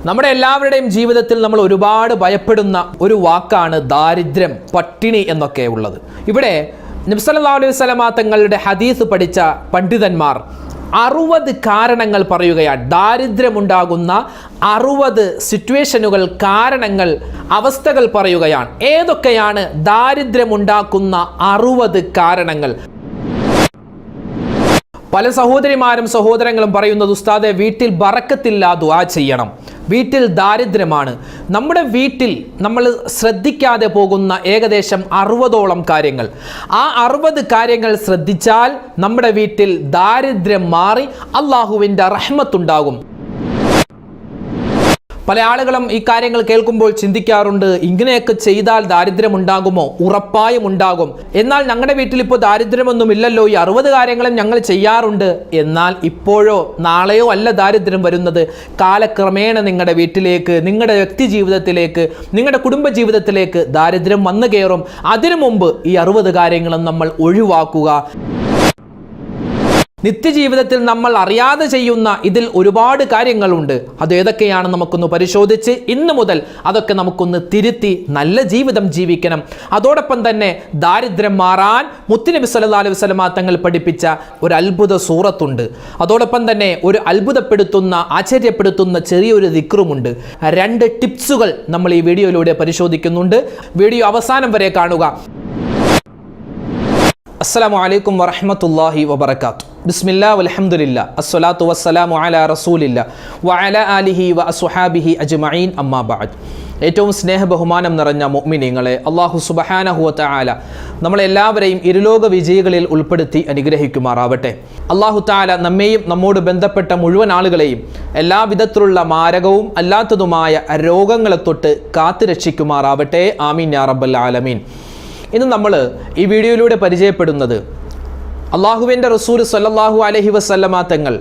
നമ്മുടെ എല്ലാവരുടെയും ജീവിതത്തിൽ നമ്മൾ ഒരുപാട് ഭയപ്പെടുന്ന ഒരു വാക്കാണ് ദാരിദ്ര്യം, പട്ടിണി എന്നൊക്കെ ഉള്ളത്. ഇവിടെ നബി സല്ലല്ലാഹു അലൈഹി വസല്ലമ തങ്ങളുടെ ഹദീസ് പഠിച്ച പണ്ഡിതന്മാർ 60 കാരണങ്ങൾ പറയുകയാണ്. ദാരിദ്ര്യമുണ്ടാകുന്ന 60 സിറ്റുവേഷനുകൾ, കാരണങ്ങൾ, അവസ്ഥകൾ പറയുകയാണ്. ഏതൊക്കെയാണ് ദാരിദ്ര്യമുണ്ടാക്കുന്ന 60 കാരണങ്ങൾ? പല സഹോദരിമാരും സഹോദരങ്ങളും പറയുന്നത്, ഉസ്താദെ വീട്ടിൽ ബറക്കത്തില്ല, ദുആ ചെയ്യണം. വീട്ടിൽ ദാരിദ്ര്യമാണ്. നമ്മുടെ വീട്ടിൽ നമ്മൾ ശ്രദ്ധിക്കാതെ പോകുന്ന ഏകദേശം 60ഓളം കാര്യങ്ങൾ. ആ 60 കാര്യങ്ങൾ ശ്രദ്ധിച്ചാൽ നമ്മുടെ വീട്ടിൽ ദാരിദ്ര്യം മാറി അള്ളാഹുവിൻ്റെ റഹ്മത്തുണ്ടാകും. പല ആളുകളും ഈ കാര്യങ്ങൾ കേൾക്കുമ്പോൾ ചിന്തിക്കാറുണ്ട്, ഇങ്ങനെയൊക്കെ ചെയ്താൽ ദാരിദ്ര്യമുണ്ടാകുമോ? ഉറപ്പായും ഉണ്ടാകും. എന്നാൽ ഞങ്ങളുടെ വീട്ടിൽ ഇപ്പോൾ ദാരിദ്ര്യമൊന്നുമില്ലല്ലോ, ഈ 60 കാര്യങ്ങളും ഞങ്ങൾ ചെയ്യാറുണ്ട്. എന്നാൽ ഇപ്പോഴോ നാളെയോ അല്ല ദാരിദ്ര്യം വരുന്നത്. കാലക്രമേണ നിങ്ങളുടെ വീട്ടിലേക്ക്, നിങ്ങളുടെ വ്യക്തി ജീവിതത്തിലേക്ക്, നിങ്ങളുടെ കുടുംബ ജീവിതത്തിലേക്ക് ദാരിദ്ര്യം വന്നു കയറും. അതിനു മുമ്പ് ഈ 60 കാര്യങ്ങളും നമ്മൾ ഒഴിവാക്കുക. നിത്യജീവിതത്തിൽ നമ്മൾ അറിയാതെ ചെയ്യുന്ന ഇതിൽ ഒരുപാട് കാര്യങ്ങളുണ്ട്. അത് ഏതൊക്കെയാണ് നമുക്കൊന്ന് പരിശോധിച്ച് ഇന്ന് മുതൽ അതൊക്കെ നമുക്കൊന്ന് തിരുത്തി നല്ല ജീവിതം ജീവിക്കണം. അതോടൊപ്പം തന്നെ ദാരിദ്ര്യം മാറാൻ മുത്തുനബി സല്ലല്ലാഹു അലൈഹി വസല്ലമ തങ്ങൾ പഠിപ്പിച്ച ഒരു അത്ഭുത സൂറത്തുണ്ട്. അതോടൊപ്പം തന്നെ ഒരു അത്ഭുതപ്പെടുത്തുന്ന, ആശ്ചര്യപ്പെടുത്തുന്ന ചെറിയൊരു ദിക്റുമുണ്ട്. 2 ടിപ്സുകൾ നമ്മൾ ഈ വീഡിയോയിലൂടെ പരിശോധിക്കുന്നുണ്ട്. വീഡിയോ അവസാനം വരെ കാണുക. അസ്സലാമു അലൈക്കും വറഹ്മത്തുള്ളാഹി വബറകാതുഹു. ബിസ്മില്ലാ വൽഹംദുലില്ലാ അസ്സലാത്തു വസ്സലാമു അലാ റസൂലില്ലാ വഅലാ ആലിഹി വഅസ്ഹാബിഹി അജ്മഈൻ, അമ്മാ ബഅദ്. ഏറ്റവും സ്നേഹ ബഹുമാനം നിറഞ്ഞ മുഅ്മിനീങ്ങളെ, അല്ലാഹു സുബ്ഹാനഹു വ തആല നമ്മളെല്ലാവരെയും ഇരുലോക വിജയികളിൽ ഉൾപ്പെടുത്തി അനുഗ്രഹിക്കുമാറാവട്ടെ. അല്ലാഹു തആല നമ്മെയും നമ്മോട് ബന്ധപ്പെട്ട മുഴുവൻ ആളുകളെയും എല്ലാ വിധത്തിലുള്ള മാരകവും അല്ലാത്തതുമായ രോഗങ്ങളെ തൊട്ട് കാത്തു രക്ഷിക്കുമാറാവട്ടെ. ആമീൻ യാ റബ്ബൽ ആലമീൻ. ഇന്ന് നമ്മൾ ഈ വീഡിയോയിലൂടെ പരിചയപ്പെടുന്നത് അള്ളാഹുവിൻ്റെ റസൂൽ സല്ലല്ലാഹു അലൈഹി വസല്ലമ തങ്ങൾ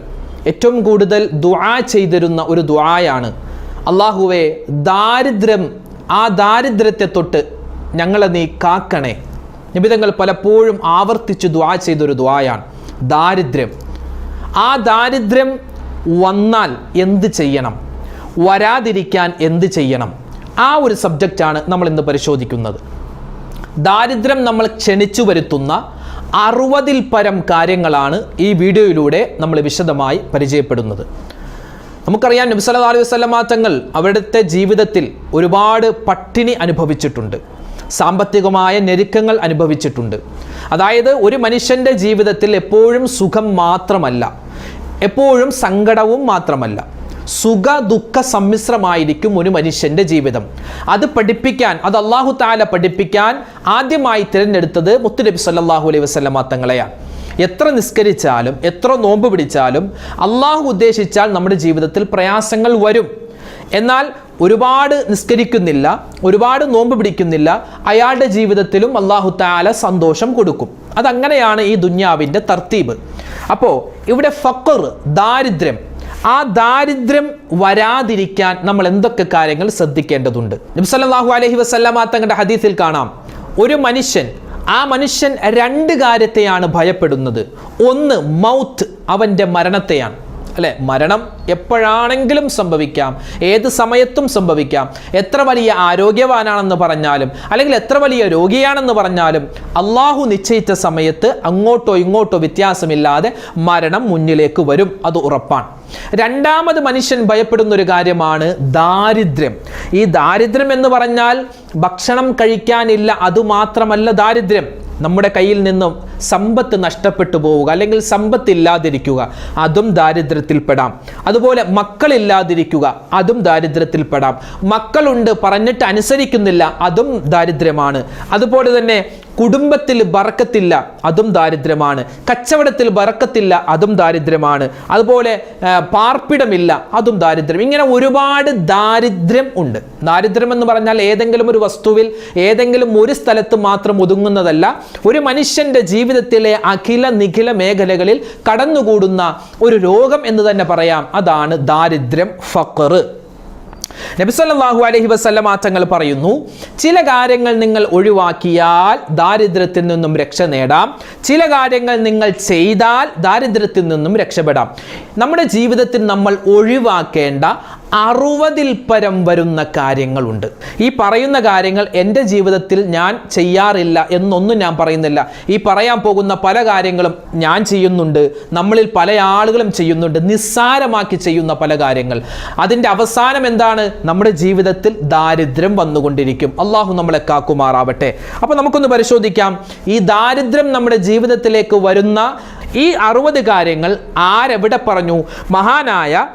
ഏറ്റവും കൂടുതൽ ദുആ ചെയ്തിരുന്ന ഒരു ദുആയാണ്, അള്ളാഹുവേ ദാരിദ്ര്യം, ആ ദാരിദ്ര്യത്തെ തൊട്ട് ഞങ്ങളെ നീ കാക്കണേ. നബി തങ്ങൾ പലപ്പോഴും ആവർത്തിച്ച് ദുആ ചെയ്തൊരു ദുആയാണ് ദാരിദ്ര്യം. ആ ദാരിദ്ര്യം വന്നാൽ എന്ത് ചെയ്യണം, വരാതിരിക്കാൻ എന്ത് ചെയ്യണം, ആ ഒരു സബ്ജക്റ്റാണ് നമ്മൾ ഇന്ന് പരിശോധിക്കുന്നത്. ദാരിദ്ര്യം നമ്മൾ ക്ഷണിച്ചു വരുത്തുന്ന 60ൽ പരം കാര്യങ്ങളാണ് ഈ വീഡിയോയിലൂടെ നമ്മൾ വിശദമായി പരിചയപ്പെടുന്നത്. നമുക്കറിയാം, നബി സല്ലല്ലാഹു അലൈഹി വസല്ലമ തങ്ങൾ അവരുടെ ജീവിതത്തിൽ ഒരുപാട് പട്ടിണി അനുഭവിച്ചിട്ടുണ്ട്, സാമ്പത്തികമായ ഞെരുക്കങ്ങൾ അനുഭവിച്ചിട്ടുണ്ട്. അതായത് ഒരു മനുഷ്യൻ്റെ ജീവിതത്തിൽ എപ്പോഴും സുഖം മാത്രമല്ല, എപ്പോഴും സങ്കടവും മാത്രമല്ല, സുഖ ദുഃഖ സമ്മിശ്രമായിരിക്കും ഒരു മനുഷ്യൻ്റെ ജീവിതം. അത് പഠിപ്പിക്കാൻ, അത് അല്ലാഹു തആല പഠിപ്പിക്കാൻ ആദ്യമായി തിരഞ്ഞെടുത്തത് മുത്തുനബി സല്ലല്ലാഹു അലൈഹി വസല്ലമ തങ്ങളെയാണ്. എത്ര നിസ്കരിച്ചാലും എത്ര നോമ്പ് പിടിച്ചാലും അള്ളാഹു ഉദ്ദേശിച്ചാൽ നമ്മുടെ ജീവിതത്തിൽ പ്രയാസങ്ങൾ വരും. എന്നാൽ ഒരുപാട് നിസ്കരിക്കുന്നില്ല, ഒരുപാട് നോമ്പ് പിടിക്കുന്നില്ല, അയാളുടെ ജീവിതത്തിലും അല്ലാഹു തആല സന്തോഷം കൊടുക്കും. അതങ്ങനെയാണ് ഈ ദുന്യാവിൻ്റെ തർത്തീബ്. അപ്പോൾ ഇവിടെ ഫഖർ, ദാരിദ്ര്യം, ആ ദാരിദ്ര്യം വരാതിരിക്കാൻ നമ്മൾ എന്തൊക്കെ കാര്യങ്ങൾ ശ്രദ്ധിക്കേണ്ടതുണ്ട്? നബി സല്ലല്ലാഹു അലൈഹി വസല്ലമ തങ്ങളുടെ ഹദീസിൽ കാണാം, ഒരു മനുഷ്യൻ, ആ മനുഷ്യൻ 2 കാര്യത്തെയാണ് ഭയപ്പെടുന്നത്. ഒന്ന് മൗത്ത്, അവൻ്റെ മരണത്തെയാണ്. അല്ലെ, മരണം എപ്പോഴാണെങ്കിലും സംഭവിക്കാം, ഏത് സമയത്തും സംഭവിക്കാം. എത്ര വലിയ ആരോഗ്യവാനാണെന്ന് പറഞ്ഞാലും അല്ലെങ്കിൽ എത്ര വലിയ രോഗിയാണെന്ന് പറഞ്ഞാലും അള്ളാഹു നിശ്ചയിച്ച സമയത്ത് അങ്ങോട്ടോ ഇങ്ങോട്ടോ വ്യത്യാസമില്ലാതെ മരണം മുന്നിലേക്ക് വരും, അത് ഉറപ്പാണ്. രണ്ടാമത് മനുഷ്യൻ ഭയപ്പെടുന്ന ഒരു കാര്യമാണ് ദാരിദ്ര്യം. ഈ ദാരിദ്ര്യം എന്ന് പറഞ്ഞാൽ ഭക്ഷണം കഴിക്കാനില്ല, അതുമാത്രമല്ല ദാരിദ്ര്യം. നമ്മുടെ കയ്യിൽ നിന്നും സമ്പത്ത് നഷ്ടപ്പെട്ടു പോവുക, അല്ലെങ്കിൽ സമ്പത്ത് ഇല്ലാതിരിക്കുക, അതും ദാരിദ്ര്യത്തിൽപ്പെടാം. അതുപോലെ മക്കളില്ലാതിരിക്കുക, അതും ദാരിദ്ര്യത്തിൽപ്പെടാം. മക്കളുണ്ട്, പറഞ്ഞിട്ട് അനുസരിക്കുന്നില്ല, അതും ദാരിദ്ര്യമാണ്. അതുപോലെ തന്നെ കുടുംബത്തിൽ ബറക്കത്തില്ല, അതും ദാരിദ്ര്യമാണ്. കച്ചവടത്തിൽ ബറക്കത്തില്ല, അതും ദാരിദ്ര്യമാണ്. അതുപോലെ പാർപ്പിടമില്ല, അതും ദാരിദ്ര്യം. ഇങ്ങനെ ഒരുപാട് ദാരിദ്ര്യം ഉണ്ട്. ദാരിദ്ര്യം എന്ന് പറഞ്ഞാൽ ഏതെങ്കിലും ഒരു വസ്തുവിൽ, ഏതെങ്കിലും ഒരു സ്ഥലത്ത് മാത്രം ഒതുങ്ങുന്നതല്ല. ഒരു മനുഷ്യൻ്റെ ജീവിതത്തിലെ അഖില നിഖില മേഖലകളിൽ കടന്നുകൂടുന്ന ഒരു രോഗം എന്ന് തന്നെ പറയാം. അതാണ് ദാരിദ്ര്യം, ഫഖർ. നബി സല്ലല്ലാഹു അലൈഹി വസല്ലമ തങ്ങൾ പറയുന്നു, ചില കാര്യങ്ങൾ നിങ്ങൾ ഒഴിവാക്കിയാൽ ദാരിദ്ര്യത്തിൽ നിന്നും രക്ഷ നേടാം, ചില കാര്യങ്ങൾ നിങ്ങൾ ചെയ്താൽ ദാരിദ്ര്യത്തിൽ നിന്നും രക്ഷപ്പെടാം. നമ്മുടെ ജീവിതത്തിൽ നമ്മൾ ഒഴിവാക്കേണ്ട 60-ൽ പരം വരുന്ന കാര്യങ്ങളുണ്ട്. ഈ പറയുന്ന കാര്യങ്ങൾ എൻ്റെ ജീവിതത്തിൽ ഞാൻ ചെയ്യാറില്ല എന്നൊന്നും ഞാൻ പറയുന്നില്ല. ഈ പറയാൻ പോകുന്ന പല കാര്യങ്ങളും ഞാൻ ചെയ്യുന്നുണ്ട്, നമ്മളിൽ പല ആളുകളും ചെയ്യുന്നുണ്ട്, നിസ്സാരമാക്കി ചെയ്യുന്ന പല കാര്യങ്ങൾ. അതിൻ്റെ അവസാനം എന്താണ്? നമ്മുടെ ജീവിതത്തിൽ ദാരിദ്ര്യം വന്നുകൊണ്ടിരിക്കും. അള്ളാഹു നമ്മളെ കാക്കുമാറാവട്ടെ. അപ്പോൾ നമുക്കൊന്ന് പരിശോധിക്കാം, ഈ ദാരിദ്ര്യം നമ്മുടെ ജീവിതത്തിലേക്ക് വരുന്ന ഈ 60 കാര്യങ്ങൾ ആരെവിടെ പറഞ്ഞു? മഹാനായ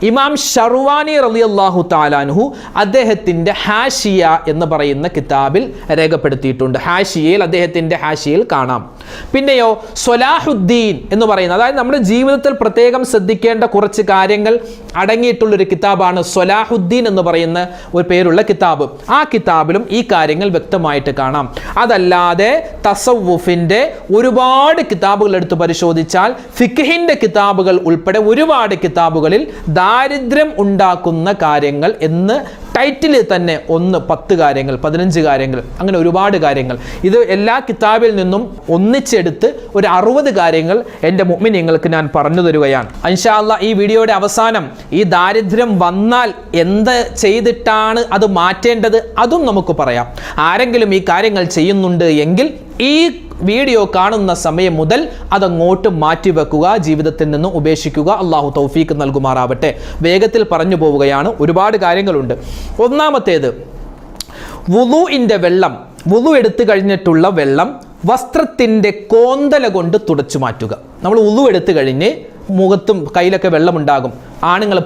ഇമാം ഷർവാനി റളിയല്ലാഹു തആല അൻഹു അദ്ദേഹത്തിൻ്റെ ഹാഷിയ എന്ന് പറയുന്ന കിതാബിൽ രേഖപ്പെടുത്തിയിട്ടുണ്ട്. ഹാഷിയയിൽ, അദ്ദേഹത്തിൻ്റെ ഹാഷിയയിൽ കാണാം. പിന്നെയോ സ്വലാഹുദ്ദീൻ എന്ന് പറയുന്ന, അതായത് നമ്മുടെ ജീവിതത്തിൽ പ്രത്യേകം ശ്രദ്ധിക്കേണ്ട കുറച്ച് കാര്യങ്ങൾ അടങ്ങിയിട്ടുള്ളൊരു കിതാബാണ് സ്വലാഹുദ്ദീൻ എന്ന് പറയുന്ന ഒരു പേരുള്ള കിതാബ്. ആ കിതാബിലും ഈ കാര്യങ്ങൾ വ്യക്തമായിട്ട് കാണാം. അതല്ലാതെ തസവ്വുഫിൻ്റെ ഒരുപാട് കിതാബുകൾ എടുത്ത് പരിശോധിച്ചാൽ ഫിഖ്ഹിൻ്റെ കിതാബുകൾ ഉൾപ്പെടെ ഒരുപാട് കിതാബുകളിൽ ദാരിദ്ര്യം ഉണ്ടാക്കുന്ന കാര്യങ്ങൾ എന്ന് ടൈറ്റിലിൽ തന്നെ 10 കാര്യങ്ങൾ, 15 കാര്യങ്ങൾ, അങ്ങനെ ഒരുപാട് കാര്യങ്ങൾ. ഇത് എല്ലാ കിതാബിൽ നിന്നും ഒന്നിച്ചെടുത്ത് ഒരു 60 കാര്യങ്ങൾ എൻ്റെ മുഅ്മിനീങ്ങൾക്ക് ഞാൻ പറഞ്ഞു തരുകയാണ്. ഇൻഷാ അല്ലാഹ് ഈ വീഡിയോയുടെ അവസാനം ഈ ദാരിദ്ര്യം വന്നാൽ എന്ത് ചെയ്തിട്ടാണ് അത് മാറ്റേണ്ടത് അതും നമുക്ക് പറയാം. ആരെങ്കിലും ഈ കാര്യങ്ങൾ ചെയ്യുന്നുണ്ട് എങ്കിൽ ഈ വീഡിയോ കാണുന്ന സമയം മുതൽ അതങ്ങോട്ട് മാറ്റിവെക്കുക, ജീവിതത്തിൽ നിന്ന് ഉപേക്ഷിക്കുക. അള്ളാഹു തൗഫീക്ക് നൽകുമാറാവട്ടെ. വേഗത്തിൽ പറഞ്ഞു പോവുകയാണ്, ഒരുപാട് കാര്യങ്ങളുണ്ട്. ഒന്നാമത്തേത്, വുളൂഇൻ്റെ വെള്ളം, വുളു എടുത്തു കഴിഞ്ഞിട്ടുള്ള വെള്ളം വസ്ത്രത്തിൻ്റെ കോന്തല കൊണ്ട് തുടച്ചു മാറ്റുക. നമ്മൾ വുളു എടുത്തു കഴിഞ്ഞ് മുഖത്തും കയ്യിലൊക്കെ വെള്ളമുണ്ടാകും. ആണുങ്ങൾ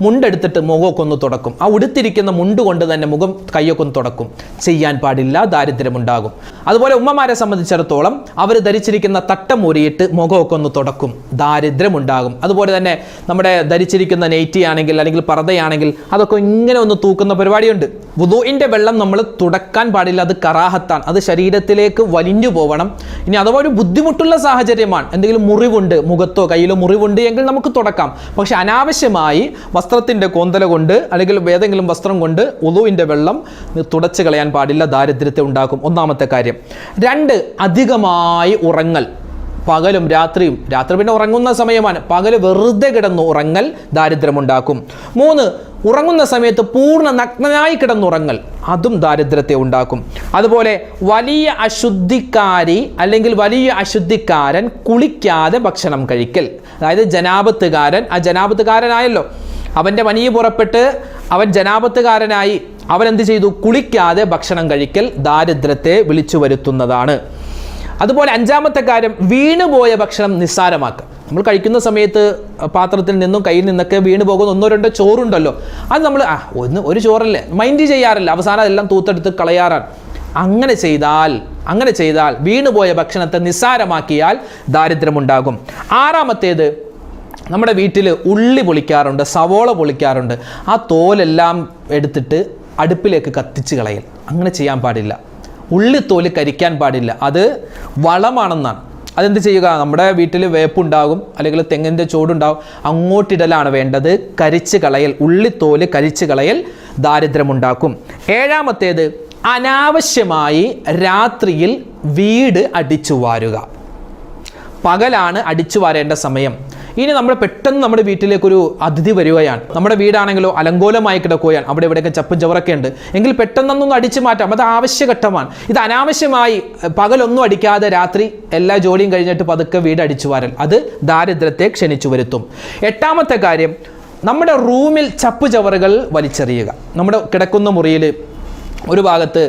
മുണ്ടെടുത്തിട്ട് മുഖമൊക്കെ ഒന്ന് തുടക്കും. ആ ഉടുത്തിരിക്കുന്ന മുണ്ട് കൊണ്ട് തന്നെ മുഖം കൈയൊക്കെ ഒന്ന് തുടക്കും. ചെയ്യാൻ പാടില്ല, ദാരിദ്ര്യമുണ്ടാകും. അതുപോലെ ഉമ്മമാരെ സംബന്ധിച്ചിടത്തോളം അവർ ധരിച്ചിരിക്കുന്ന തട്ടം ഊരിയിട്ട് മുഖമൊക്കെ ഒന്ന് തുടക്കും, ദാരിദ്ര്യമുണ്ടാകും. അതുപോലെ തന്നെ നമ്മുടെ ധരിച്ചിരിക്കുന്ന നെയ്റ്റി ആണെങ്കിൽ അല്ലെങ്കിൽ പർദ്ദയാണെങ്കിൽ അതൊക്കെ ഇങ്ങനെ ഒന്ന് തൂക്കുന്ന പരിപാടിയുണ്ട്. വുളൂഇൻ്റെ വെള്ളം നമ്മൾ തുടക്കാൻ പാടില്ല, അത് കറാഹത്താണ്, അത് ശരീരത്തിലേക്ക് വലിഞ്ഞു പോകണം. ഇനി അഥവാ ഒരു ബുദ്ധിമുട്ടുള്ള സാഹചര്യമാണ്, എന്തെങ്കിലും മുറിവുണ്ട്, മുഖത്തോ കയ്യിലോ മുറിവുണ്ട് എങ്കിൽ നമുക്ക് തുടക്കാം. പക്ഷെ അനാവശ്യമായി വസ്ത്രത്തിൻ്റെ കോന്തല കൊണ്ട് അല്ലെങ്കിൽ ഏതെങ്കിലും വസ്ത്രം കൊണ്ട് വുളൂഇൻ്റെ വെള്ളം തുടച്ചു കളയാൻ പാടില്ല, ദാരിദ്ര്യത്തെ ഉണ്ടാക്കും. ഒന്നാമത്തെ കാര്യം. 2, അധികമായി ഉറങ്ങൽ. പകലും രാത്രിയും, രാത്രി പിന്നെ ഉറങ്ങുന്ന സമയമാണ്, പകൽ വെറുതെ കിടന്ന് ഉറങ്ങൽ ദാരിദ്ര്യമുണ്ടാക്കും. 3, ഉറങ്ങുന്ന സമയത്ത് പൂർണ്ണ നഗ്നനായി കിടന്നുറങ്ങൽ, അതും ദാരിദ്ര്യത്തെ ഉണ്ടാക്കും. അതുപോലെ വലിയ അശുദ്ധിക്കാരി അല്ലെങ്കിൽ വലിയ അശുദ്ധിക്കാരൻ കുളിക്കാതെ ഭക്ഷണം കഴിക്കൽ. അതായത് ജനാപത്തുകാരൻ, ആ ജനാപത്തുകാരനായല്ലോ, അവൻ്റെ മനിയ് പുറപ്പെട്ട് അവൻ ജനാപത്തുകാരനായി, അവൻ എന്ത് ചെയ്തു? കുളിക്കാതെ ഭക്ഷണം കഴിക്കൽ ദാരിദ്ര്യത്തെ വിളിച്ചു വരുത്തുന്നതാണ്. അതുപോലെ 5-ാമത്തെ കാര്യം, വീണുപോയ ഭക്ഷണം നിസ്സാരമാക്കുക. നമ്മൾ കഴിക്കുന്ന സമയത്ത് പാത്രത്തിൽ നിന്നും കയ്യിൽ നിന്നൊക്കെ വീണ് പോകുന്ന 1-2 ചോറുണ്ടല്ലോ, അത് നമ്മൾ ഒരു ചോറല്ലേ മൈൻഡ് ചെയ്യാറില്ല, അവസാനം അതെല്ലാം തൂത്തെടുത്ത് കളയാറാണ്. അങ്ങനെ ചെയ്താൽ വീണുപോയ ഭക്ഷണത്തെ നിസ്സാരമാക്കിയാൽ ദാരിദ്ര്യമുണ്ടാകും. 6-ാമത്തേത്, നമ്മുടെ വീട്ടിൽ ഉള്ളി പൊളിക്കാറുണ്ട്, സവോള പൊളിക്കാറുണ്ട്, ആ തോലെല്ലാം എടുത്തിട്ട് അടുപ്പിലേക്ക് കത്തിച്ച് കളയൽ. അങ്ങനെ ചെയ്യാൻ പാടില്ല. ഉള്ളിത്തോല് കരിക്കാൻ പാടില്ല, അത് വളമാണെന്നാണ്. അതെന്ത് ചെയ്യുക? നമ്മുടെ വീട്ടിൽ വേപ്പുണ്ടാകും അല്ലെങ്കിൽ തെങ്ങിൻ്റെ ചോടുണ്ടാകും, അങ്ങോട്ടിടലാണ് വേണ്ടത്. കരിച്ച് കളയൽ, ഉള്ളിത്തോല് കരിച്ച് കളയൽ ദാരിദ്ര്യമുണ്ടാക്കും. 7-ാമത്തേത്, അനാവശ്യമായി രാത്രിയിൽ വീട് അടിച്ചു വാരുക. പകലാണ് അടിച്ചു വാരേണ്ട സമയം. ഇനി നമ്മൾ പെട്ടെന്ന് നമ്മുടെ വീട്ടിലേക്കൊരു അതിഥി വരികയാണ്, നമ്മുടെ വീടാണെങ്കിലോ അലങ്കോലമായി കിടക്കുകയാണ്, അവിടെ ഇവിടെയൊക്കെ ചപ്പും ചവറൊക്കെ ഉണ്ട് എങ്കിൽ പെട്ടെന്നൊന്നും അടിച്ചു മാറ്റാം, അത് ആവശ്യഘട്ടമാണ്. ഇത് അനാവശ്യമായി പകലൊന്നും അടിക്കാതെ രാത്രി എല്ലാ ജോലിയും കഴിഞ്ഞിട്ട് പതുക്കെ വീട് അടിച്ചു വാരൽ, അത് ദാരിദ്ര്യത്തെ ക്ഷണിച്ചു വരുത്തും. 8-ാമത്തെ കാര്യം, നമ്മുടെ റൂമിൽ ചപ്പു ചവറുകൾ വലിച്ചെറിയുക. നമ്മുടെ കിടക്കുന്ന മുറിയിൽ ഒരു ഭാഗത്ത്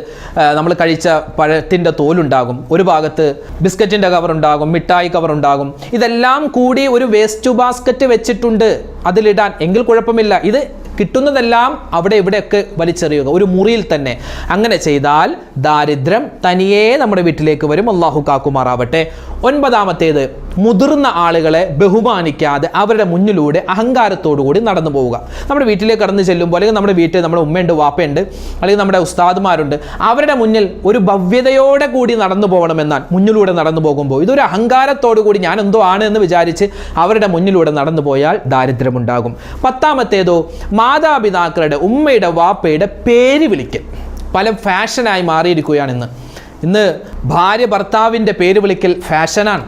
നമ്മൾ കഴിച്ച പഴത്തിൻ്റെ തോലുണ്ടാകും, ഒരു ഭാഗത്ത് ബിസ്ക്കറ്റിൻ്റെ കവറുണ്ടാകും, മിഠായി കവറുണ്ടാകും. ഇതെല്ലാം കൂടി ഒരു വേസ്റ്റ് ബാസ്ക്കറ്റ് വെച്ചിട്ടുണ്ട് അതിലിടാൻ, എങ്കിൽ കുഴപ്പമില്ല. ഇത് കിട്ടുന്നതെല്ലാം അവിടെ ഇവിടെയൊക്കെ വലിച്ചെറിയുക, ഒരു മുറിയിൽ തന്നെ. അങ്ങനെ ചെയ്താൽ ദാരിദ്ര്യം തനിയേ നമ്മുടെ വീട്ടിലേക്ക് വരും. അള്ളാഹു കാക്കുമാറാവട്ടെ. 9-ാമത്തേത്, മുതിർന്ന ആളുകളെ ബഹുമാനിക്കാതെ അവരുടെ മുന്നിലൂടെ അഹങ്കാരത്തോടുകൂടി നടന്നു പോവുക. നമ്മുടെ വീട്ടിലേക്ക് കടന്നു ചെല്ലുമ്പോൾ അല്ലെങ്കിൽ നമ്മുടെ വീട്ടിൽ നമ്മുടെ ഉമ്മയുണ്ട്, വാപ്പയുണ്ട്, അല്ലെങ്കിൽ നമ്മുടെ ഉസ്താദുമാരുണ്ട്, അവരുടെ മുന്നിൽ ഒരു ഭവ്യതയോടെ കൂടി നടന്നു പോകണമെന്നാൽ മുന്നിലൂടെ നടന്നു പോകുമ്പോൾ ഇതൊരു അഹങ്കാരത്തോടു കൂടി ഞാൻ എന്തോ ആണ് എന്ന് വിചാരിച്ച് അവരുടെ മുന്നിലൂടെ നടന്നു പോയാൽ ദാരിദ്ര്യമുണ്ടാകും. 10-ാമത്തേതോ, മാതാപിതാക്കളുടെ, ഉമ്മയുടെ, വാപ്പയുടെ പേര് വിളിക്കൽ പല ഫാഷനായി മാറിയിരിക്കുകയാണ്. ഇന്ന് ഭാര്യ ഭർത്താവിൻ്റെ പേര് വിളിക്കൽ ഫാഷനാണ്.